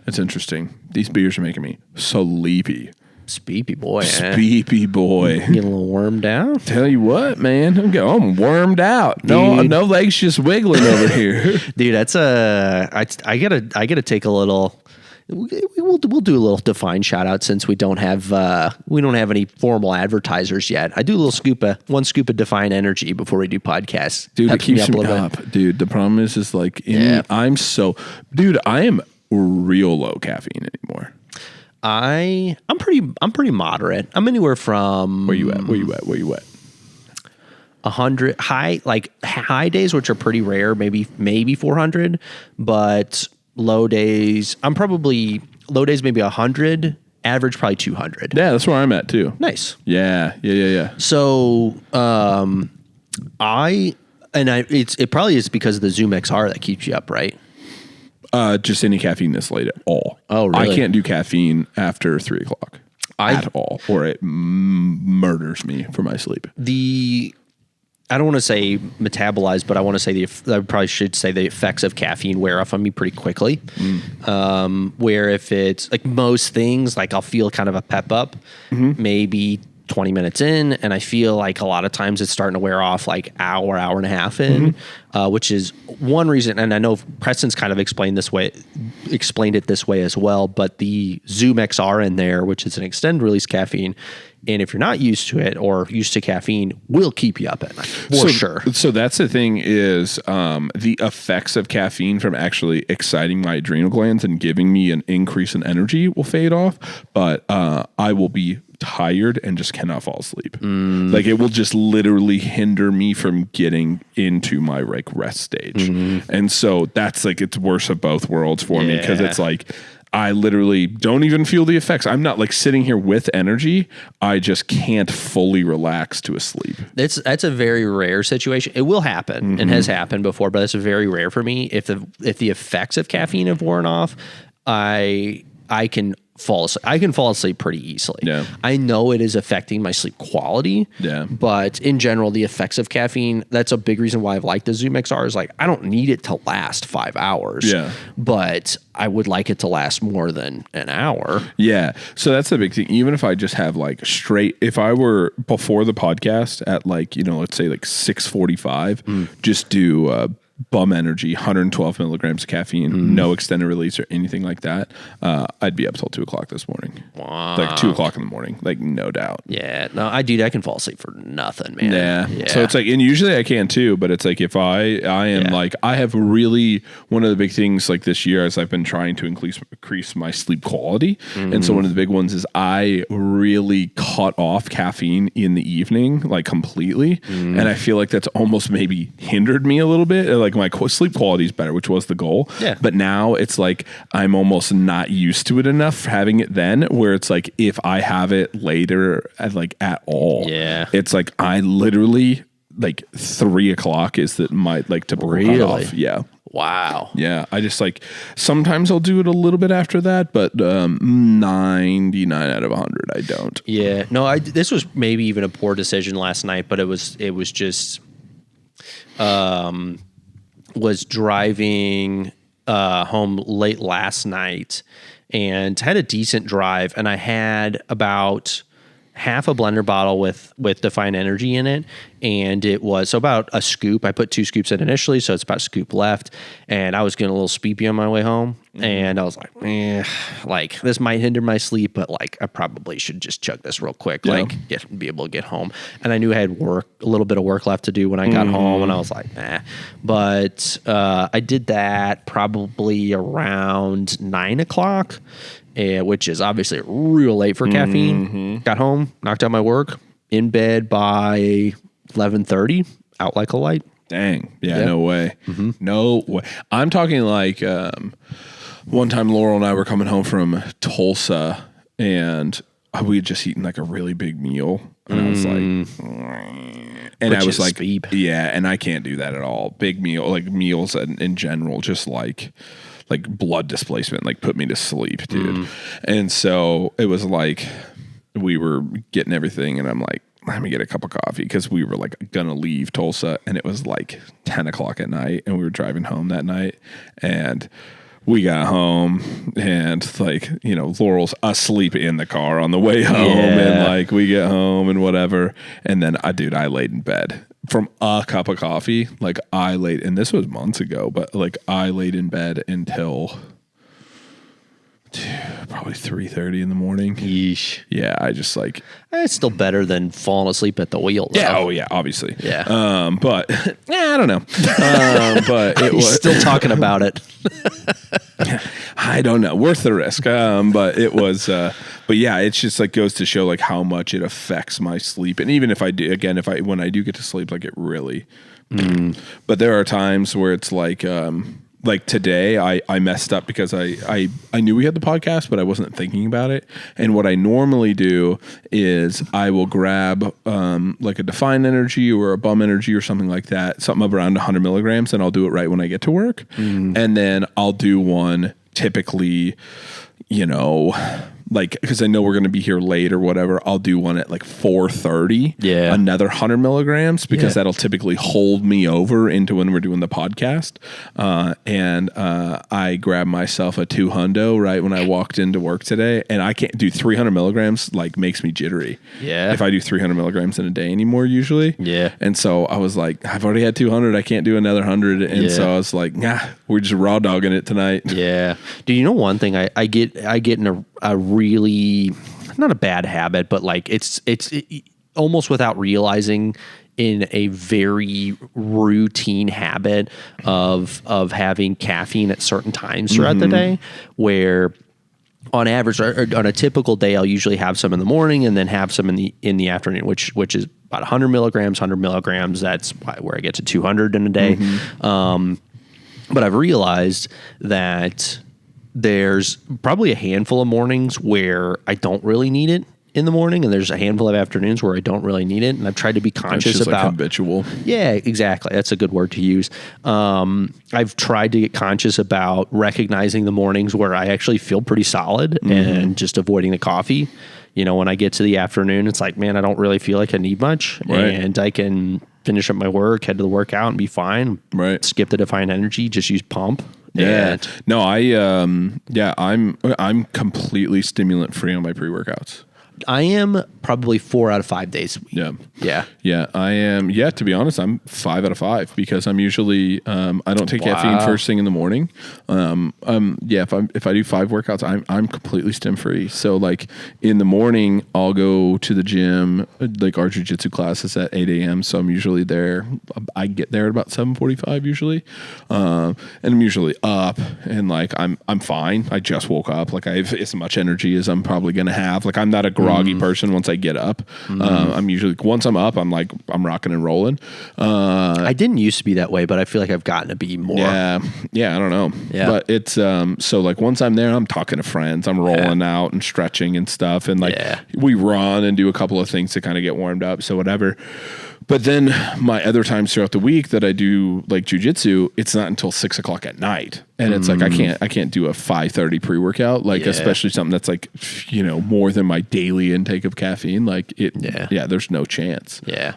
That's interesting. These beers are making me sleepy. Speepy boy. Sleepy boy. Getting a little wormed out. Tell you what, man. I'm wormed out. No legs just wiggling over here. Dude, that's I gotta take a little. We'll do a little Define shout out since we don't have any formal advertisers yet. I do a little one scoop of Define Energy before we do podcasts. Dude, it keeps me up. Dude, the problem is like I am real low caffeine anymore. I'm pretty moderate. I'm anywhere from Where you at? 100 high days, which are pretty rare, maybe 400, but low days maybe 100, average probably 200. Yeah, that's where I'm at too. Nice. Yeah. So it probably is because of the Zoom XR that keeps you up, right? Just any caffeine this late at all. Oh, really? I can't do caffeine after 3:00 at all, or it murders me for my sleep. I don't want to say metabolize, but I want to say I probably should say the effects of caffeine wear off on me pretty quickly. Where if it's like most things, like I'll feel kind of a pep up, maybe 20 minutes in, and I feel like a lot of times it's starting to wear off like hour and a half in, which is one reason. And I know Preston's kind of explained it this way as well, but the Zoom XR in there, which is an extended release caffeine, and if you're not used to it or used to caffeine, will keep you up at night for sure. So that's the thing is the effects of caffeine from actually exciting my adrenal glands and giving me an increase in energy will fade off, but I will be tired and just cannot fall asleep. Like it will just literally hinder me from getting into my like rest stage. And so that's like it's worse of both worlds for me because it's like I literally don't even feel the effects. I'm not like sitting here with energy. I just can't fully relax to a sleep. That's a very rare situation. It will happen and has happened before, but it's very rare for me. If the effects of caffeine have worn off, I can fall asleep. I can fall asleep pretty easily. Yeah. I know it is affecting my sleep quality. Yeah. But in general, the effects of caffeine, that's a big reason why I've liked the Zoom XR is like, I don't need it to last 5 hours. Yeah. But I would like it to last more than an hour. Yeah. So that's the big thing. Even if I just have like if I were before the podcast at like, let's say like 6:45, just do bum energy, 112 milligrams of caffeine, no extended release or anything like that, I'd be up till 2:00 this morning. Wow. Like 2:00 in the morning, like no doubt. Yeah. No, I can fall asleep for nothing, man. Yeah. So it's like, and usually I can too, but it's like if I am like, I have really, one of the big things like this year is I've been trying to increase my sleep quality. And so one of the big ones is I really cut off caffeine in the evening, like completely. And I feel like that's almost maybe hindered me a little bit. Like my sleep quality is better, which was the goal. Yeah. But now it's like I'm almost not used to it enough having it then, where it's like if I have it later at all, it's like I literally like 3:00 is my like typical cutoff. Yeah. Wow. Yeah. I just like sometimes I'll do it a little bit after that, but 99 out of 100 I don't. Yeah. No, this was maybe even a poor decision last night, but it was just was driving home late last night and had a decent drive, and I had about half a blender bottle with Define Energy in it, and it was about a scoop. I put 2 scoops in initially, so it's about a scoop left, and I was getting a little sleepy on my way home, and I was like, like this might hinder my sleep, but like I probably should just chug this real quick, be able to get home. And I knew I had a little bit of work left to do when I got home, and I was like, nah. But I did that probably around 9:00. which is obviously real late for caffeine. Got home, knocked out my work, in bed by 11:30, out like a light. Dang. Yeah, no way. No way. I'm talking like one time Laurel and I were coming home from Tulsa, and we had just eaten like a really big meal. And I was like, and I was like, yeah, and I can't do that at all. Big meal, like meals in general, just like blood displacement, like put me to sleep, dude. And so it was like we were getting everything, and I'm like, let me get a cup of coffee, because we were like gonna leave Tulsa, and it was like 10 o'clock at night, and we were driving home that night, and we got home, and like, you know, Laurel's asleep in the car on the way home, and like we get home and whatever, and then I laid in bed from a cup of coffee. Like I laid, and this was months ago, but like I laid in bed until probably 3:30 in the morning. Yeesh. Yeah, I just like, it's still better than falling asleep at the wheel, though. Yeah, oh yeah, obviously. Yeah. But yeah, I don't know. But it was still talking about it. I don't know. Worth the risk. But it was but yeah, it's just like goes to show like how much it affects my sleep. And even if I do, again, when I do get to sleep, like it really but there are times where it's like today I messed up because I knew we had the podcast, but I wasn't thinking about it. And what I normally do is I will grab like a Define Energy or a Bum Energy or something like that, something around 100 milligrams, and I'll do it right when I get to work. And then I'll do one typically, you know, like, because I know we're going to be here late or whatever, I'll do one at like 4:30. Yeah. Another 100 milligrams, because that'll typically hold me over into when we're doing the podcast. And I grabbed myself a 200 right when I walked into work today, and I can't do 300 milligrams, like makes me jittery. Yeah. If I do 300 milligrams in a day anymore, usually. Yeah. And so I was like, I've already had 200. I can't do another 100. And so I was like, nah, we're just raw dogging it tonight. Yeah. Do you know one thing I get in a really, not a bad habit, but like it's almost without realizing, in a very routine habit of having caffeine at certain times throughout the day, where on average, or on a typical day, I'll usually have some in the morning and then have some in the afternoon, which is about 100 milligrams. That's where I get to 200 in a day. But I've realized that there's probably a handful of mornings where I don't really need it in the morning, and there's a handful of afternoons where I don't really need it. And I've tried to be conscious about, like habitual. Yeah, exactly. That's a good word to use. I've tried to get conscious about recognizing the mornings where I actually feel pretty solid and just avoiding the coffee. You know, when I get to the afternoon, it's like, man, I don't really feel like I need much, and I can finish up my work, head to the workout, and be fine. Right. Skip the Define Energy, just use pump. Yeah. And No, I'm completely stimulant free on my pre-workouts. I am probably 4 out of 5 days a week. Yeah. I am. Yeah. To be honest, I'm 5 out of 5, because I'm usually, I don't take caffeine first thing in the morning. If I do 5 workouts, I'm completely stim free. So like in the morning, I'll go to the gym, like our jiu-jitsu class is at 8 a.m. So I'm usually there. I get there at about 7:45 usually. And I'm usually up, and like, I'm fine. I just woke up. Like I have as much energy as I'm probably going to have. Like I'm not a groggy person once I get up. I'm usually, once I'm up, I'm like, I'm rocking and rolling. I didn't used to be that way, but I feel like I've gotten to be more. Yeah, I don't know. Yeah. But it's, so like once I'm there, I'm talking to friends, I'm rolling out and stretching and stuff. And like we run and do a couple of things to kind of get warmed up. So whatever. But then my other times throughout the week that I do like jujitsu, it's not until 6 o'clock at night. And it's like, I can't do a 5:30 pre-workout, like especially something that's like, you know, more than my daily intake of caffeine. Like there's no chance. Yeah.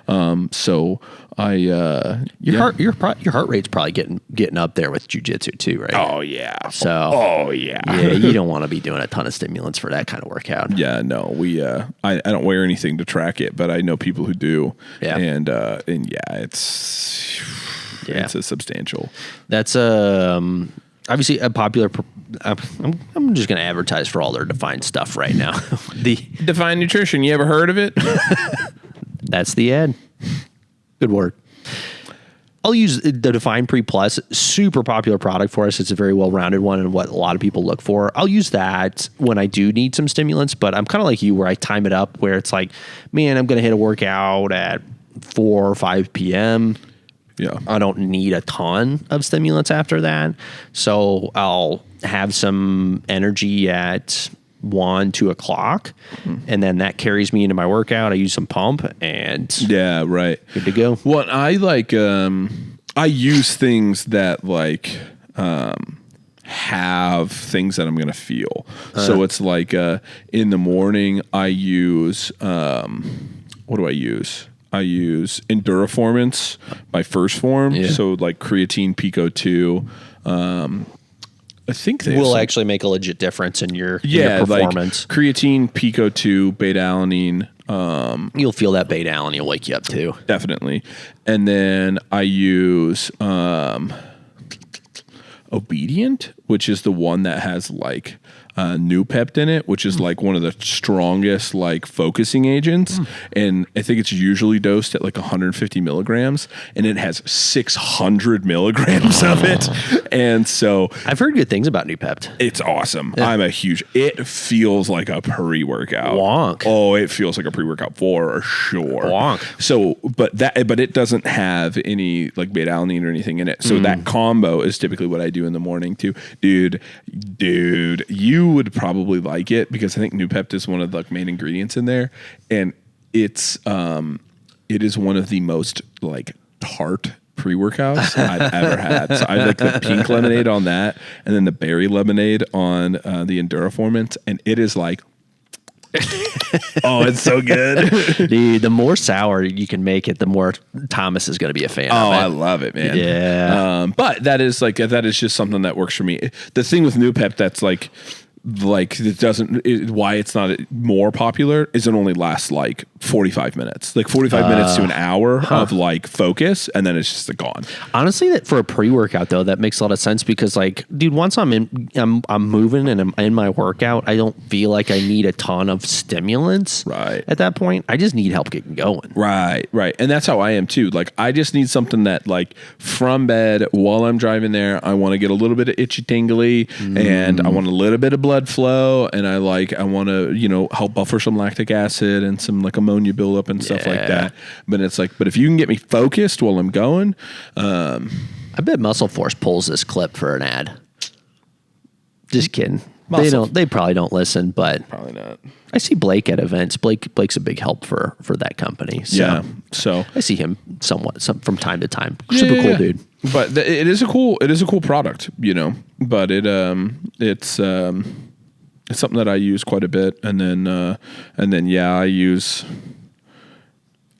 So your heart rate's probably getting up there with jujitsu too, right? Oh yeah. So you don't want to be doing a ton of stimulants for that kind of workout. Yeah, no, I don't wear anything to track it, but I know people who do. Yeah. And it's a substantial. That's obviously a popular. I'm just going to advertise for all their Define stuff right now. The Define Nutrition. You ever heard of it? That's the ad. Good word. I'll use the Define Pre Plus, super popular product for us. It's a very well-rounded one and what a lot of people look for. I'll use that when I do need some stimulants, but I'm kind of like you where I time it up where it's like, man, I'm going to hit a workout at 4 or 5 p.m. Yeah. I don't need a ton of stimulants after that. So I'll have some energy at 1, 2 o'clock, and then that carries me into my workout. I use some pump and Yeah, right. good to go. Well, I like I use things that like have things that I'm gonna feel. So it's like in the morning I use what do I use? I use Enduraformance by First Form. Yeah. So like creatine Pico 2. I think they Will actually make a legit difference in your performance. Like creatine, Pico 2, beta alanine. You'll feel that beta alanine will wake you up too. Definitely. And then I use Obedient, which is the one that has like Nupept in it, which is like one of the strongest like focusing agents. And I think it's usually dosed at like 150 milligrams, and it has 600 milligrams of it. And so I've heard good things about Nupept. it's awesome. It feels like a pre-workout. Wonk. Oh, it feels like a pre-workout for sure. Wonk. So, but it doesn't have any like beta alanine or anything in it. So that combo is typically what I do in the morning too. Dude, you would probably like it because I think Nupept is one of the like, main ingredients in there, and it is one of the most like tart pre-workouts I've ever had. So I like the pink lemonade on that, and then the berry lemonade on the Enduraformance, and it is like, oh, it's so good. Dude, the more sour you can make it, the more Thomas is going to be a fan Oh, of it. I love it, man. Yeah. But that is just something that works for me. The thing with Nupept that's like why it's not more popular is it only lasts like 45 minutes, like 45 minutes to an hour of like focus, and then it's just gone. Honestly, that for a pre-workout though, that makes a lot of sense because like, dude, once I'm moving and I'm in my workout, I don't feel like I need a ton of stimulants. Right. At that point, I just need help getting going. Right. And that's how I am too. Like I just need something that like from bed while I'm driving there, I want to get a little bit of itchy tingly and I want a little bit of blood flow, and I want to, help buffer some lactic acid and some like ammonia buildup and stuff like that. But it's like, but if you can get me focused while I'm going, I bet Muscle Force pulls this clip for an ad. Just kidding. They probably don't listen, but probably not. I see Blake at events. Blake's a big help for that company. So Yeah. So I see him somewhat from time to time. Super cool dude. But it is a cool product, but it's something that I use quite a bit. And then I use,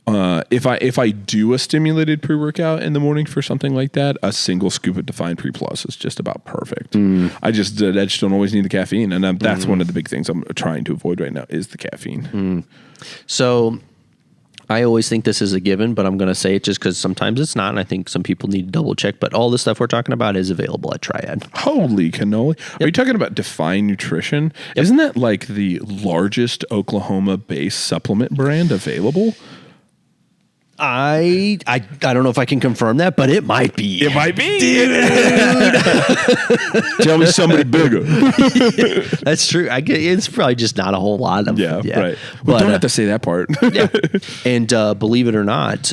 if I do a stimulated pre-workout in the morning for something like that, a single scoop of Define Pre Plus is just about perfect. I just don't always need the caffeine. And that's one of the big things I'm trying to avoid right now is the caffeine. So I always think this is a given, but I'm going to say it just because sometimes it's not, and I think some people need to double check. But all the stuff we're talking about is available at Triad. Holy cannoli. Are you talking about Define Nutrition? Isn't that like the largest Oklahoma-based supplement brand available? I don't know if I can confirm that, but it might be. It might be. Tell me somebody bigger. That's true. It's probably just not a whole lot of. Yeah. Right. But, Well, don't have to say that part. Yeah. And believe it or not,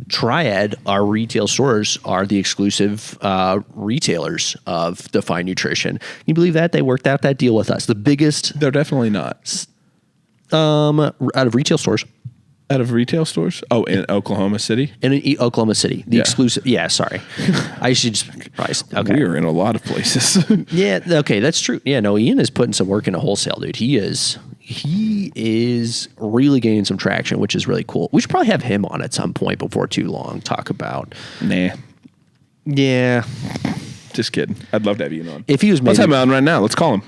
Triad, our retail stores, are the exclusive retailers of Define Nutrition. Can you believe that? They worked out that deal with us. The biggest. They're definitely not. Out of retail stores. Out of retail stores? Oh, in Oklahoma City? In Oklahoma City. The exclusive. Yeah, sorry. I should just price. Okay. We are in a lot of places. Yeah, okay, that's true. Yeah, no, Ian is putting some work into wholesale, dude. He is really gaining some traction, which is really cool. We should probably have him on at some point before too long, talk about. Nah. Yeah. Just kidding. I'd love to have Ian on. If he was maybe, let's have him on right now. Let's call him.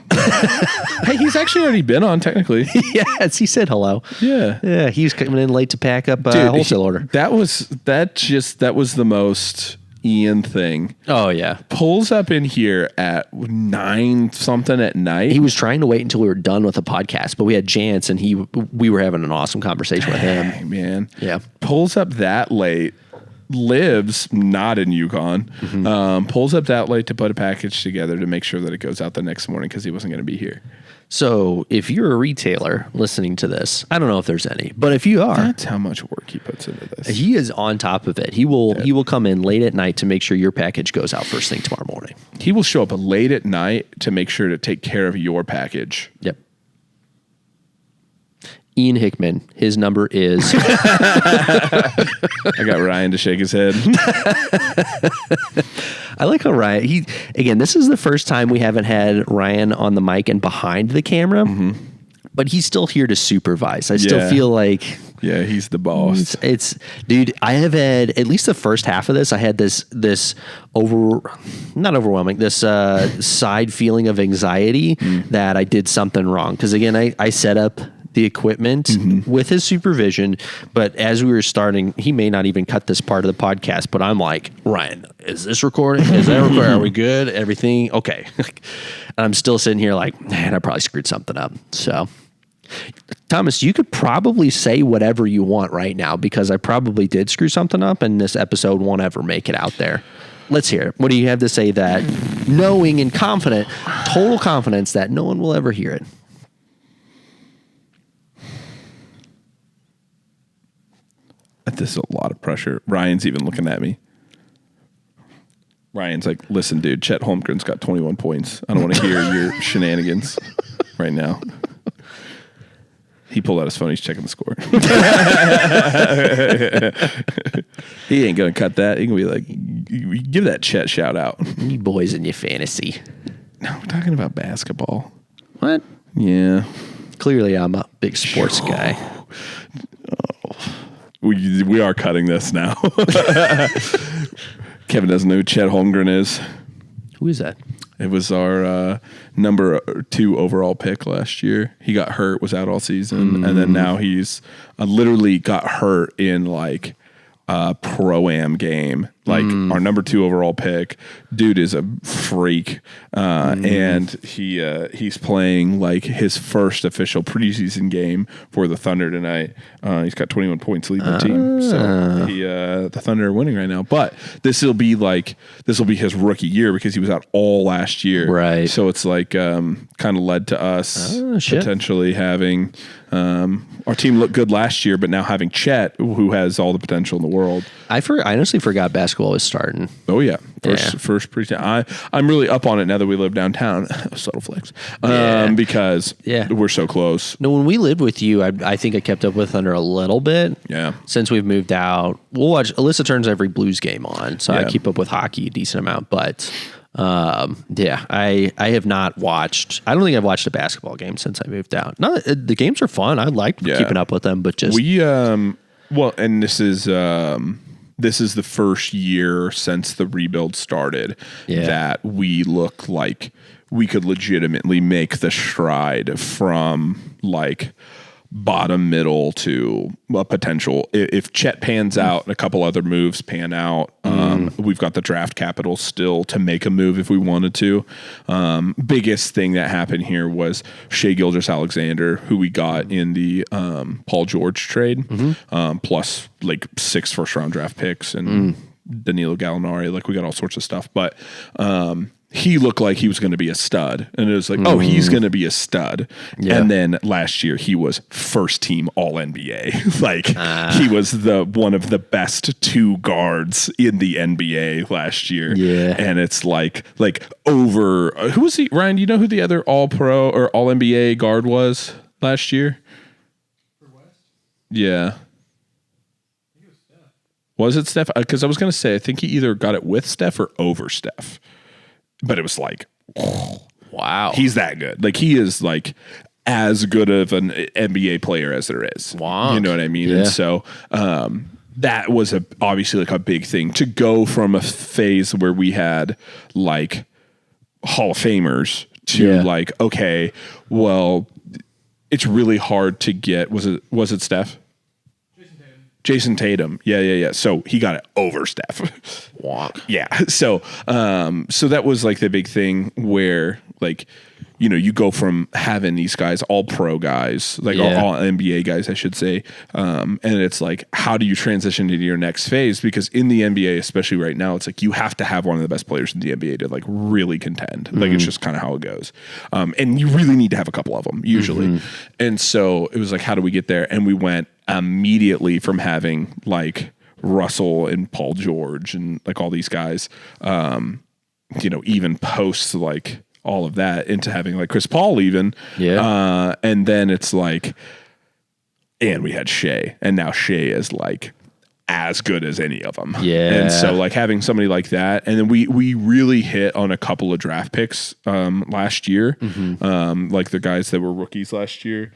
Hey, he's actually already been on technically. Yes, he said hello. Yeah. Yeah, he was coming in late to pack up a wholesale order. That was the most Ian thing. Oh yeah. Pulls up in here at 9 something at night. He was trying to wait until we were done with the podcast, but we had Jance and we were having an awesome conversation with him. Hey, man. Yeah. Pulls up that late. lives not in Yukon, pulls up that late to put a package together to make sure that it goes out the next morning because he wasn't going to be here. So if you're a retailer listening to this, I don't know if there's any, but if you are, that's how much work he puts into this. He is on top of it. He will come in late at night to make sure your package goes out first thing tomorrow morning. He will show up late at night to make sure to take care of your package. Yep. Ian Hickman, his number is... I got Ryan to shake his head. I like how Ryan... This is the first time we haven't had Ryan on the mic and behind the camera, but he's still here to supervise. I still feel like... Yeah, he's the boss. Dude, I have had, at least the first half of this, I had this not overwhelming, this side feeling of anxiety that I did something wrong. Because again, I set up the equipment with his supervision, but as we were starting, he may not even cut this part of the podcast, but I'm like, Ryan, is this recording? Is that recording? Are we good? Everything? Okay. And I'm still sitting here like, man, I probably screwed something up. So, Thomas, you could probably say whatever you want right now because I probably did screw something up and this episode won't ever make it out there. Let's hear it. What do you have to say that knowing and total confidence that no one will ever hear it? This is a lot of pressure. Ryan's even looking at me. Ryan's like, listen, dude, Chet Holmgren's got 21 points. I don't want to hear your shenanigans right now. He pulled out his phone. He's checking the score. He ain't going to cut that. He can be like, give that Chet shout out. You boys in your fantasy. No, we're talking about basketball. What? Yeah. Clearly, I'm a big sports guy. We are cutting this now. Kevin doesn't know who Chet Holmgren is. Who is that? It was our number 2 overall pick last year. He got hurt, was out all season, and then now he's literally got hurt in like a pro-am game. Like our number 2 overall pick, dude is a freak, and he's playing like his first official preseason game for the Thunder tonight. He's got 21 points leading the team, so the Thunder are winning right now. But this will be his rookie year because he was out all last year, right? So it's like kind of led to us potentially having our team look good last year, but now having Chet, who has all the potential in the world. I honestly forgot basketball was starting. Oh yeah, first pre-town. I'm really up on it now that we live downtown. Subtle flex, because we're so close. No, when we lived with you, I think I kept up with Thunder a little bit. Yeah. Since we've moved out, we'll watch. Alyssa turns every Blues game on, so I keep up with hockey a decent amount. But I have not watched. I don't think I've watched a basketball game since I moved out. No, the games are fun. I liked keeping up with them, but just and this is the first year since the rebuild started that we look like we could legitimately make the stride from like bottom middle to a potential. If Chet pans out and a couple other moves pan out, we've got the draft capital still to make a move if we wanted to. Biggest thing that happened here was Shai Gilgeous-Alexander, who we got in the Paul George trade, plus like 6 first-round draft picks and Danilo Gallinari. Like we got all sorts of stuff, but he looked like he was going to be a stud. And it was like, he's going to be a stud. Yeah. And then last year he was first team all NBA. Like he was one of the best 2 guards in the NBA last year. Yeah. And it's like over, who was he? Ryan, do you know who the other all pro or all NBA guard was last year? For West? Yeah. I think it was Steph. Was it Steph? Because I was going to say, I think he either got it with Steph or over Steph. But it was like, wow, he's that good. Like he is like as good of an NBA player as there is. Wow, you know what I mean? Yeah. And so that was obviously like a big thing to go from a phase where we had like Hall of Famers to like, okay, well, it's really hard to get. Was it Steph? Jason Tatum. Yeah. So he got it over Steph. Walk. Yeah. So that was like the big thing where like you go from having these guys, all pro guys, like all NBA guys, I should say. And it's like, how do you transition into your next phase? Because in the NBA, especially right now, it's like you have to have one of the best players in the NBA to like really contend. Like it's just kind of how it goes. And you really need to have a couple of them usually. And so it was like, how do we get there? And we went immediately from having like Russell and Paul George and like all these guys, even post like all of that into having like Chris Paul even. Yeah. And then it's like, and we had Shea, and now Shea is like as good as any of them. Yeah. And so like having somebody like that, and then we really hit on a couple of draft picks last year, like the guys that were rookies last year.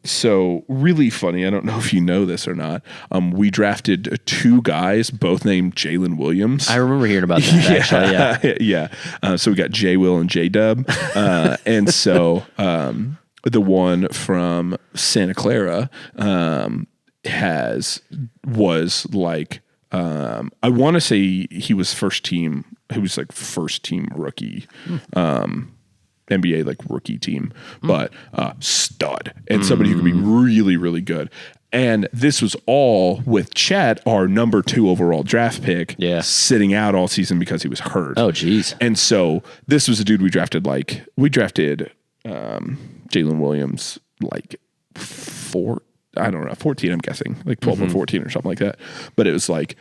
So really funny. I don't know if you know this or not. We drafted 2 guys, both named Jalen Williams. I remember hearing about that. Actually, yeah. So we got J Will and J Dub, and so the one from Santa Clara was like I want to say he was first team. He was like first team rookie. NBA like rookie team, but stud and somebody who could be really, really good. And this was all with Chet, our number 2 overall draft pick, sitting out all season because he was hurt. Oh, geez. And so this was a dude we drafted Jalen Williams like 14, I'm guessing, like 12 or 14 or something like that. But it was like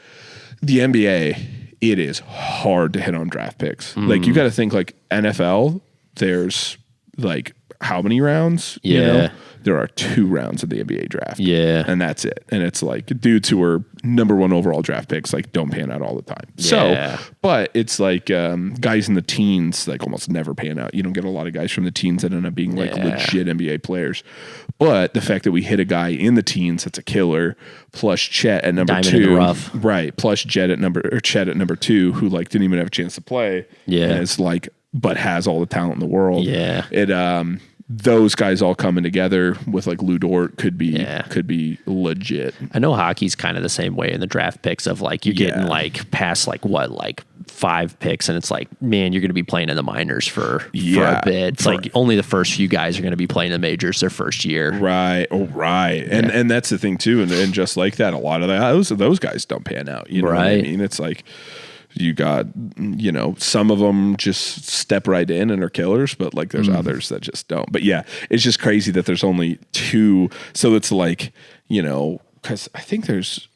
the NBA, it is hard to hit on draft picks. Like you got to think like NFL, there's like how many rounds? Yeah. There are 2 rounds of the NBA draft. Yeah. And that's it. And it's like dudes who are number 1 overall draft picks, like don't pan out all the time. Yeah. So, but it's like guys in the teens, like almost never pan out. You don't get a lot of guys from the teens that end up being like legit NBA players. But the fact that we hit a guy in the teens that's a killer, plus Chet at number Diamond 2, in the rough. Right? Plus Chet at number 2, who like didn't even have a chance to play. Yeah, and it's like, but has all the talent in the world. Yeah, it those guys all coming together with like Lou Dort could be legit. I know hockey's kind of the same way in the draft picks of like you're getting like past like 5 picks and it's like, man, you're going to be playing in the minors for a bit. It's like only the first few guys are going to be playing the majors their first year. Right. Oh, right. And that's the thing too. And just like that, a lot of those guys don't pan out. You know what I mean? It's like, you got, some of them just step right in and are killers, but like there's others that just don't. But yeah, it's just crazy that there's only 2. So it's like, because I think there's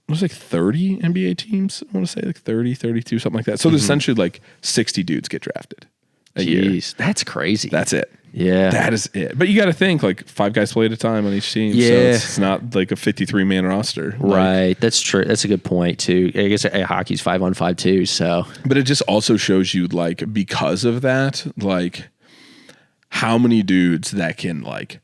like 30 NBA teams. I want to say like 30, 32, something like that. So there's essentially like 60 dudes get drafted a year. That's crazy. That's it. Yeah. That is it. But you got to think like 5 guys play at a time on each team. Yeah. So it's not like a 53-man roster. Right. That's true. That's a good point too. I guess hockey's 5-on-5 too. So, but it just also shows you like, because of that, like how many dudes that can like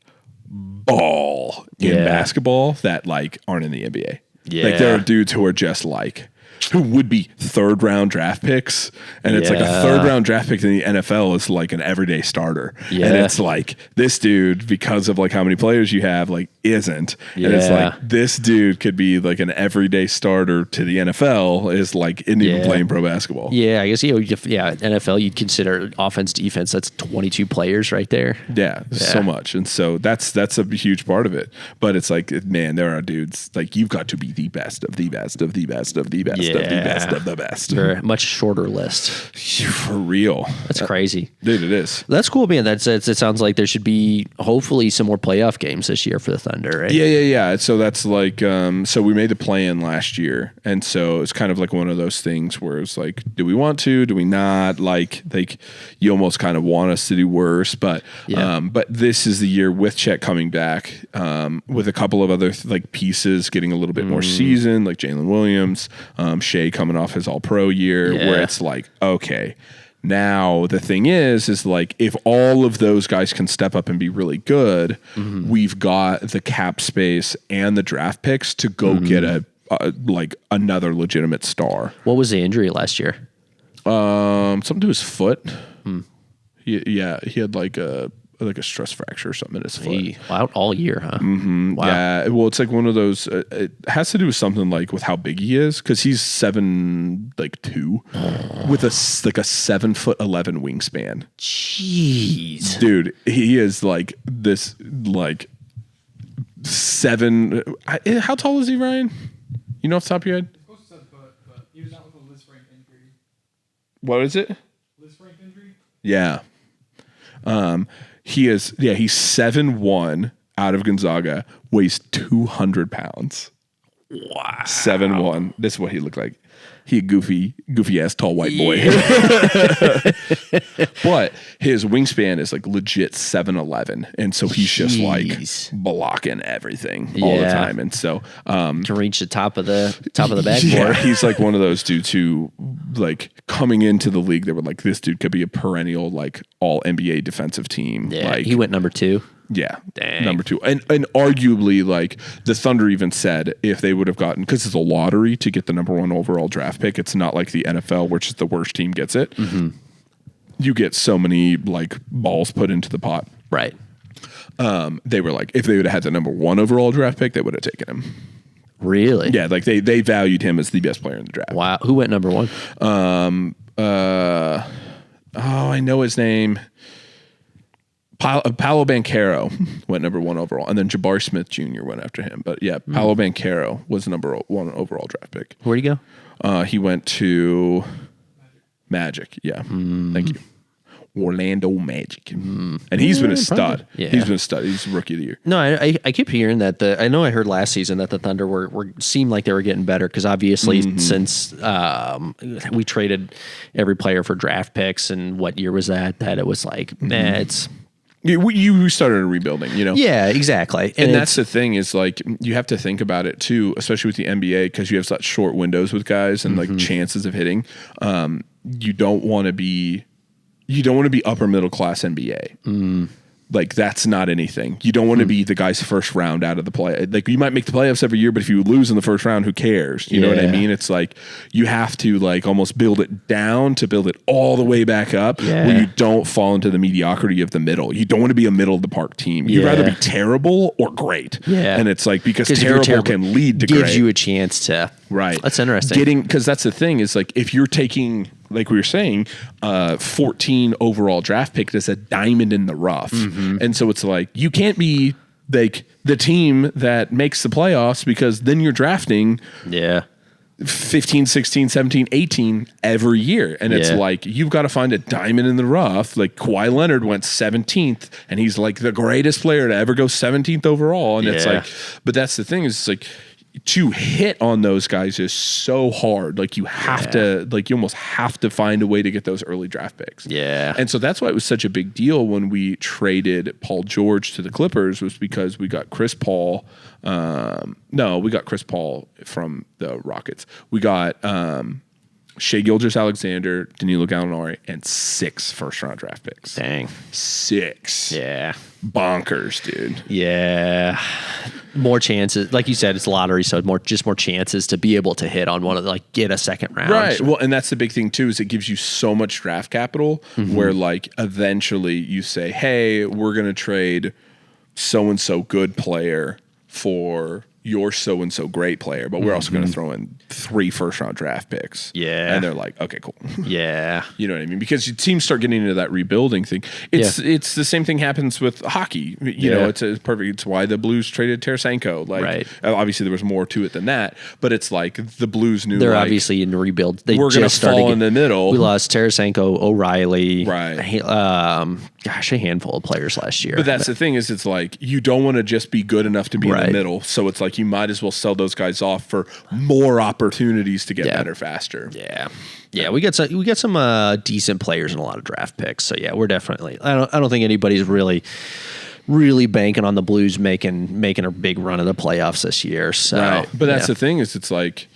ball in basketball that like aren't in the NBA. Yeah. Like there are dudes who are just like, who would be 3rd round draft picks, and it's like a 3rd round draft pick in the NFL is like an everyday starter, and it's like this dude, because of like how many players you have, like isn't, and it's like this dude could be like an everyday starter to the NFL, is like isn't even playing pro basketball. Yeah, I guess NFL you'd consider offense, defense. That's 22 players right there. Yeah, so much, and so that's a huge part of it. But it's like, man, there are dudes like you've got to be the best of the best of the best of the best. Of the best of the best. Very much shorter list. For real. That's crazy. Dude, it is. That's cool, man. It sounds like there should be hopefully some more playoff games this year for the Thunder, right? Yeah. So that's like, so we made the play-in last year. And so it's kind of like one of those things where it's like, do we want to? Do we not? Like you almost kind of want us to do worse. But but this is the year with Chet coming back, with a couple of other like pieces getting a little bit more season, like Jalen Williams, Shea coming off his all-pro year, where it's like, okay, now the thing is like, if all of those guys can step up and be really good, we've got the cap space and the draft picks to go get like another legitimate star. What was the injury last year? Something to his foot. He had like a a stress fracture or something in his foot. Out all year, huh? Mm-hmm. Wow. Yeah. Well, it's like one of those. It has to do with something like with how big he is, because he's 7'2" with a 7'11" wingspan. Jeez, dude, he is like this like 7. How tall is he, Ryan? You know off the top of your head? Close to 7 foot, but he was out with a Liz Frank injury. What is it? Liz Frank injury? Yeah. He's 7'1" out of Gonzaga, weighs 200 pounds. Wow. 7'1". This is what he looked like. He a goofy ass tall white boy. But his wingspan is like legit 7'11", and so he's just like blocking everything all the time. And so to reach the top of the backboard. Yeah, he's like one of those dudes who, like, coming into the league, they were like, this dude could be a perennial like all NBA defensive team. Yeah, like, he went number 2. Yeah, Dang. number 2, and arguably, like, the Thunder even said if they would have gotten, because it's a lottery to get the number 1 overall draft pick. It's not like the NFL, which is the worst team gets it. Mm-hmm. You get so many like balls put into the pot. Right. They were like, if they would have had the number 1 overall draft pick, they would have taken him. Really? Yeah, like they valued him as the best player in the draft. Wow. Who went number 1? I know his name. Paolo Banchero went number 1 overall, and then Jabari Smith Jr. went after him. But yeah, Paolo Banchero was number 1 overall draft pick. Where'd he go? He went to Magic. Yeah, thank you. Orlando Magic, and he's been a stud. Yeah. He's been a stud. He's rookie of the year. No, I keep hearing that I know I heard last season that the Thunder were seemed like they were getting better, because obviously since we traded every player for draft picks, and what year was that it was like, it's. You started a rebuilding, you know? Yeah, exactly. And that's the thing is, like, you have to think about it too, especially with the NBA, because you have such short windows with guys and like chances of hitting. You don't want to be upper middle class NBA. Like, that's not anything. You don't want to be the guy's first round out of the play. Like, you might make the playoffs every year, but if you lose in the first round, who cares? You know what I mean? It's like you have to like almost build it down to build it all the way back up, where you don't fall into the mediocrity of the middle. You don't want to be a middle of the park team. You'd rather be terrible or great. Yeah. And it's like, because terrible can lead to gives great. you a chance to. Right. That's interesting. Because that's the thing is, like, if you're taking, like we were saying, 14 overall draft pick is a diamond in the rough. And so it's like, you can't be like the team that makes the playoffs, because then you're drafting 15, 16, 17, 18 every year. And it's like, you've got to find a diamond in the rough. Like, Kawhi Leonard went 17th, and he's like the greatest player to ever go 17th overall. And it's like, but that's the thing is, it's like, to hit on those guys is so hard. Like, you have to, like, you almost have to find a way to get those early draft picks. Yeah. And so that's why it was such a big deal when we traded Paul George to the Clippers, was because we got Chris Paul. We got Chris Paul from the Rockets. We got Shai Gilgeous-Alexander, Danilo Gallinari, and 6 first-round draft picks. Dang. 6. Yeah. Bonkers, dude. Yeah. More chances. Like you said, it's lottery, so more chances to be able to hit on one of the, like, get a second round. Right. Well, and that's the big thing, too, is it gives you so much draft capital where, like, eventually you say, hey, we're going to trade so-and-so good player for your so-and-so great player, but we're also going to throw in 3 first-round draft picks. Yeah. And they're like, okay, cool. Yeah. You know what I mean? Because teams start getting into that rebuilding thing. It's the same thing happens with hockey. You know, it's perfect. It's why the Blues traded Tarasenko. Like, obviously there was more to it than that, but it's like the Blues knew they're like, obviously in rebuild. They we're going to fall in the middle. We lost Tarasenko, O'Reilly, right? A handful of players last year. But that's the thing is, it's like you don't want to just be good enough to be in the middle. So it's like you might as well sell those guys off for more opportunities to get better faster. Yeah, we got some decent players and a lot of draft picks. So yeah, we're definitely. I don't think anybody's really banking on the Blues making a big run of the playoffs this year. So, but that's the thing is, it's like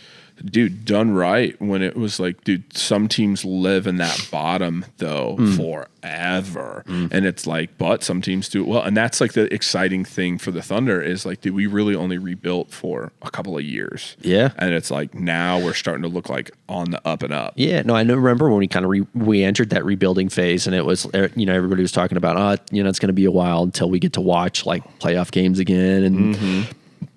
dude, done right when it was like, dude, some teams live in that bottom though forever. And it's like, but some teams do it well. And that's like the exciting thing for the Thunder is like, dude, we really only rebuilt for a couple of years. Yeah. And it's like, now we're starting to look like on the up and up. Yeah, no, I remember when we kind of we entered that rebuilding phase, and it was, you know, everybody was talking about, you know, it's going to be a while until we get to watch like playoff games again and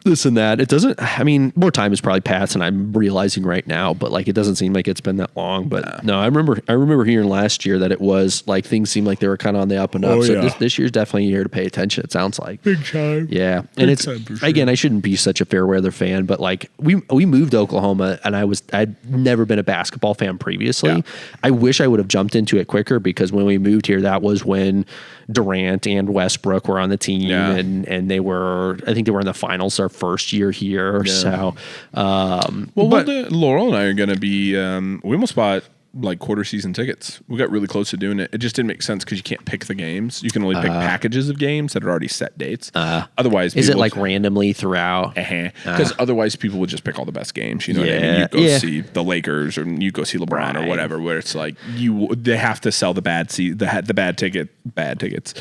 this and that. It doesn't, I mean, more time has probably passed, and I'm realizing right now, but like it doesn't seem like it's been that long. But no, I remember hearing last year that it was like things seemed like they were kind of on the up and up. So this year's definitely a year to pay attention. It sounds like Big time. Yeah, Big and it's time for sure. again, I shouldn't be such a fair weather fan, but like we moved to Oklahoma, and I'd never been a basketball fan previously. Yeah. I wish I would have jumped into it quicker, because when we moved here, that was when Durant and Westbrook were on the team, and they were, I think they were in the finals our first year here. So, Laurel and I are going to be, we almost bought like quarter season tickets. We got really close to doing it. It just didn't make sense because you can't pick the games. You can only pick packages of games that are already set dates. Otherwise, is it like randomly throughout? Because otherwise, people would just pick all the best games. You know what I mean? You go see the Lakers, or you go see LeBron, or whatever. Where it's like they have to sell the bad tickets.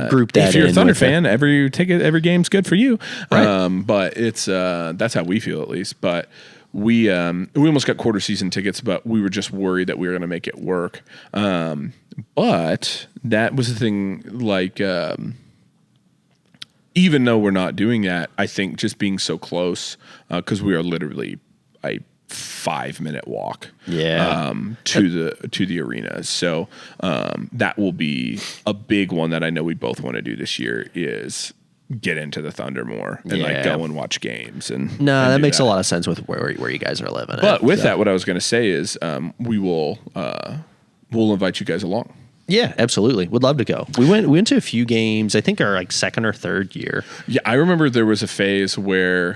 Group that. If you're a in Thunder with fan, every game's good for you. Right. But it's that's how we feel, at least. But we almost got quarter season tickets, but we were just worried that we were going to make it work. But that was the thing. Like, even though we're not doing that, I think just being so close, because we are literally a 5-minute walk to the arena. So that will be a big one that I know we both want to do this year, is get into the Thunder more and like go and watch games. And that makes a lot of sense with where you guys are living. But with that, what I was going to say is we'll invite you guys along. Yeah, absolutely. Would love to go. We went to a few games, I think our like second or third year. Yeah, I remember there was a phase where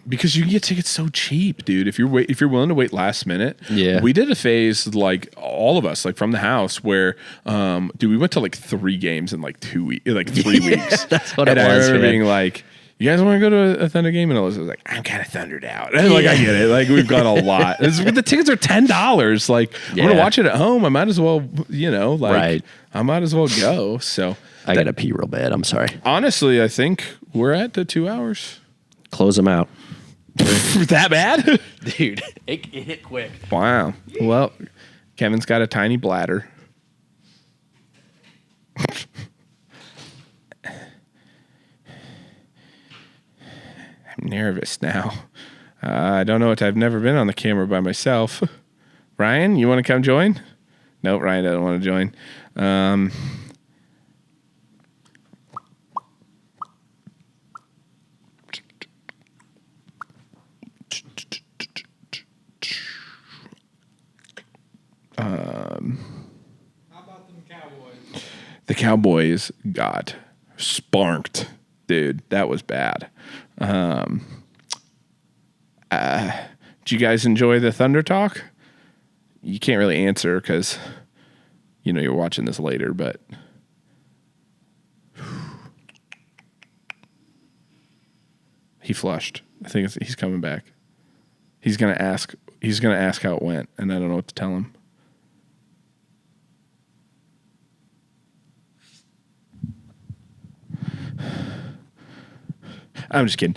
because you can get tickets so cheap, dude. If you're willing to wait last minute. Yeah. We did a phase, like all of us, like from the house, where we went to like 3 games in like 3 weeks. That's what and it was. I remember being like, you guys want to go to a Thunder game? And Alyssa was like, I'm kind of thundered out. And like, I get it. Like, we've got a lot. The tickets are $10. Like, I'm going to watch it at home. I might as well, I might as well go. So I got to pee real bad. I'm sorry. Honestly, I think we're at the 2 hours. Close them out. That bad? Dude, it hit quick. Wow. Well, Kevin's got a tiny bladder. I'm nervous now. I don't know what. I've never been on the camera by myself. Ryan, you want to come join? Nope, Ryan doesn't want to join. How about them Cowboys? The Cowboys got sparked, dude. That was bad. Did you guys enjoy the Thunder talk? You can't really answer because you're watching this later, but he flushed. I think he's coming back. He's gonna ask how it went, and I don't know what to tell him. I'm just kidding.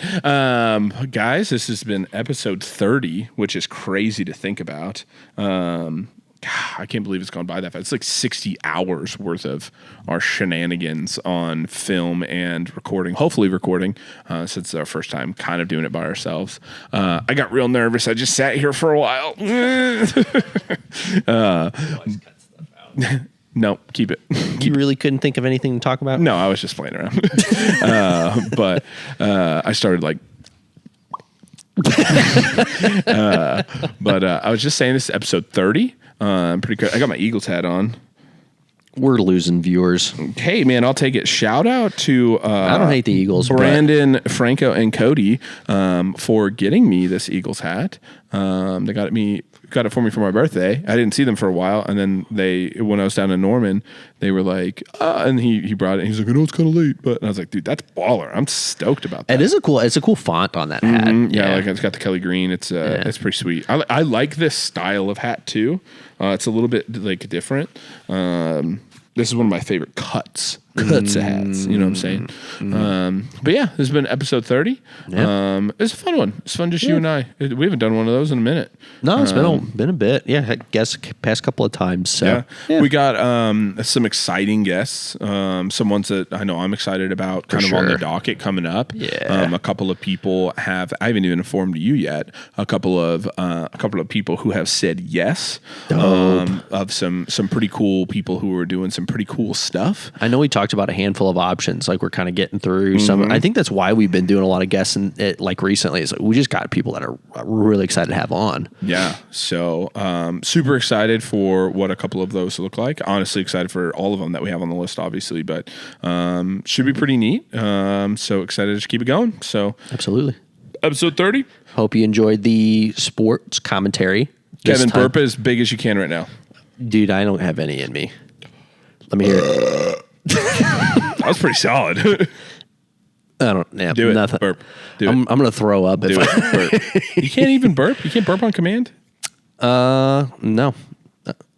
Guys, this has been episode 30, which is crazy to think about. I can't believe it's gone by that fast. It's like 60 hours worth of our shenanigans on film and recording, hopefully recording, since it's our first time kind of doing it by ourselves. I got real nervous. I just sat here for a while. No, keep it. You really couldn't think of anything to talk about? No, I was just playing around. But I started like. But I was just saying, this is episode 30. I'm pretty good. I got my Eagles hat on. We're losing viewers. Hey, man, I'll take it. Shout out to I don't hate the Eagles. Brandon, Franco, and Cody for getting me this Eagles hat. They got me got it for me for my birthday. I didn't see them for a while, and then when I was down in Norman, they were like, and he brought it. And he's like, I know it's kind of late, but and I was like, dude, that's baller. I'm stoked about that. It's a cool font on that hat. Yeah, like it's got the Kelly green. It's pretty sweet. I like this style of hat too. It's a little bit like different. This is one of my favorite cuts of hats. You know what I'm saying? But yeah, this has been episode 30. Yeah. It's a fun one. It's fun, just you and I. We haven't done one of those in a minute. No, it's been a bit. Yeah, I guess past couple of times. So we got some exciting guests. Some ones that I know I'm excited about, kind of on the docket coming up. Yeah. A couple of people have. I haven't even informed you yet. A couple of people who have said yes. Of some pretty cool people who are doing some pretty cool stuff. I know we talked about a handful of options, like we're kind of getting through some. I think that's why we've been doing a lot of guests like recently. Is like we just got people that are really excited to have on. Yeah, so super excited for what a couple of those look like. Honestly, excited for all of them that we have on the list, obviously, but should be pretty neat. So excited to just keep it going. So absolutely, episode 30. Hope you enjoyed the sports commentary. Kevin, burp as big as you can right now, dude. I don't have any in me. Let me hear it. That was pretty solid. I don't. Yeah, do it. Nothing. Burp. Do I'm gonna throw up. Do it. Burp. You can't even burp. You can't burp on command. No.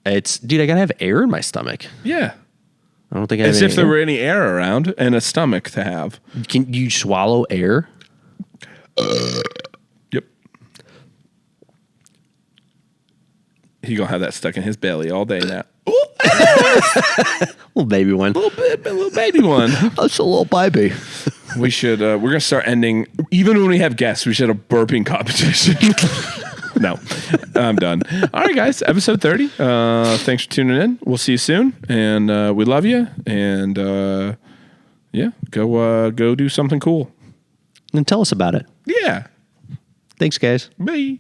It's dude. I gotta have air in my stomach. Yeah. I don't think I have as any if there were any air around and a stomach to have. Can you swallow air? Yep. He gonna have that stuck in his belly all day now. Little baby one. Little baby one. That's a little baby. We should. We're gonna start ending. Even when we have guests, we should have a burping competition. No, I'm done. All right, guys. Episode 30. Thanks for tuning in. We'll see you soon, and we love you. And yeah, go do something cool. And tell us about it. Yeah. Thanks, guys. Bye.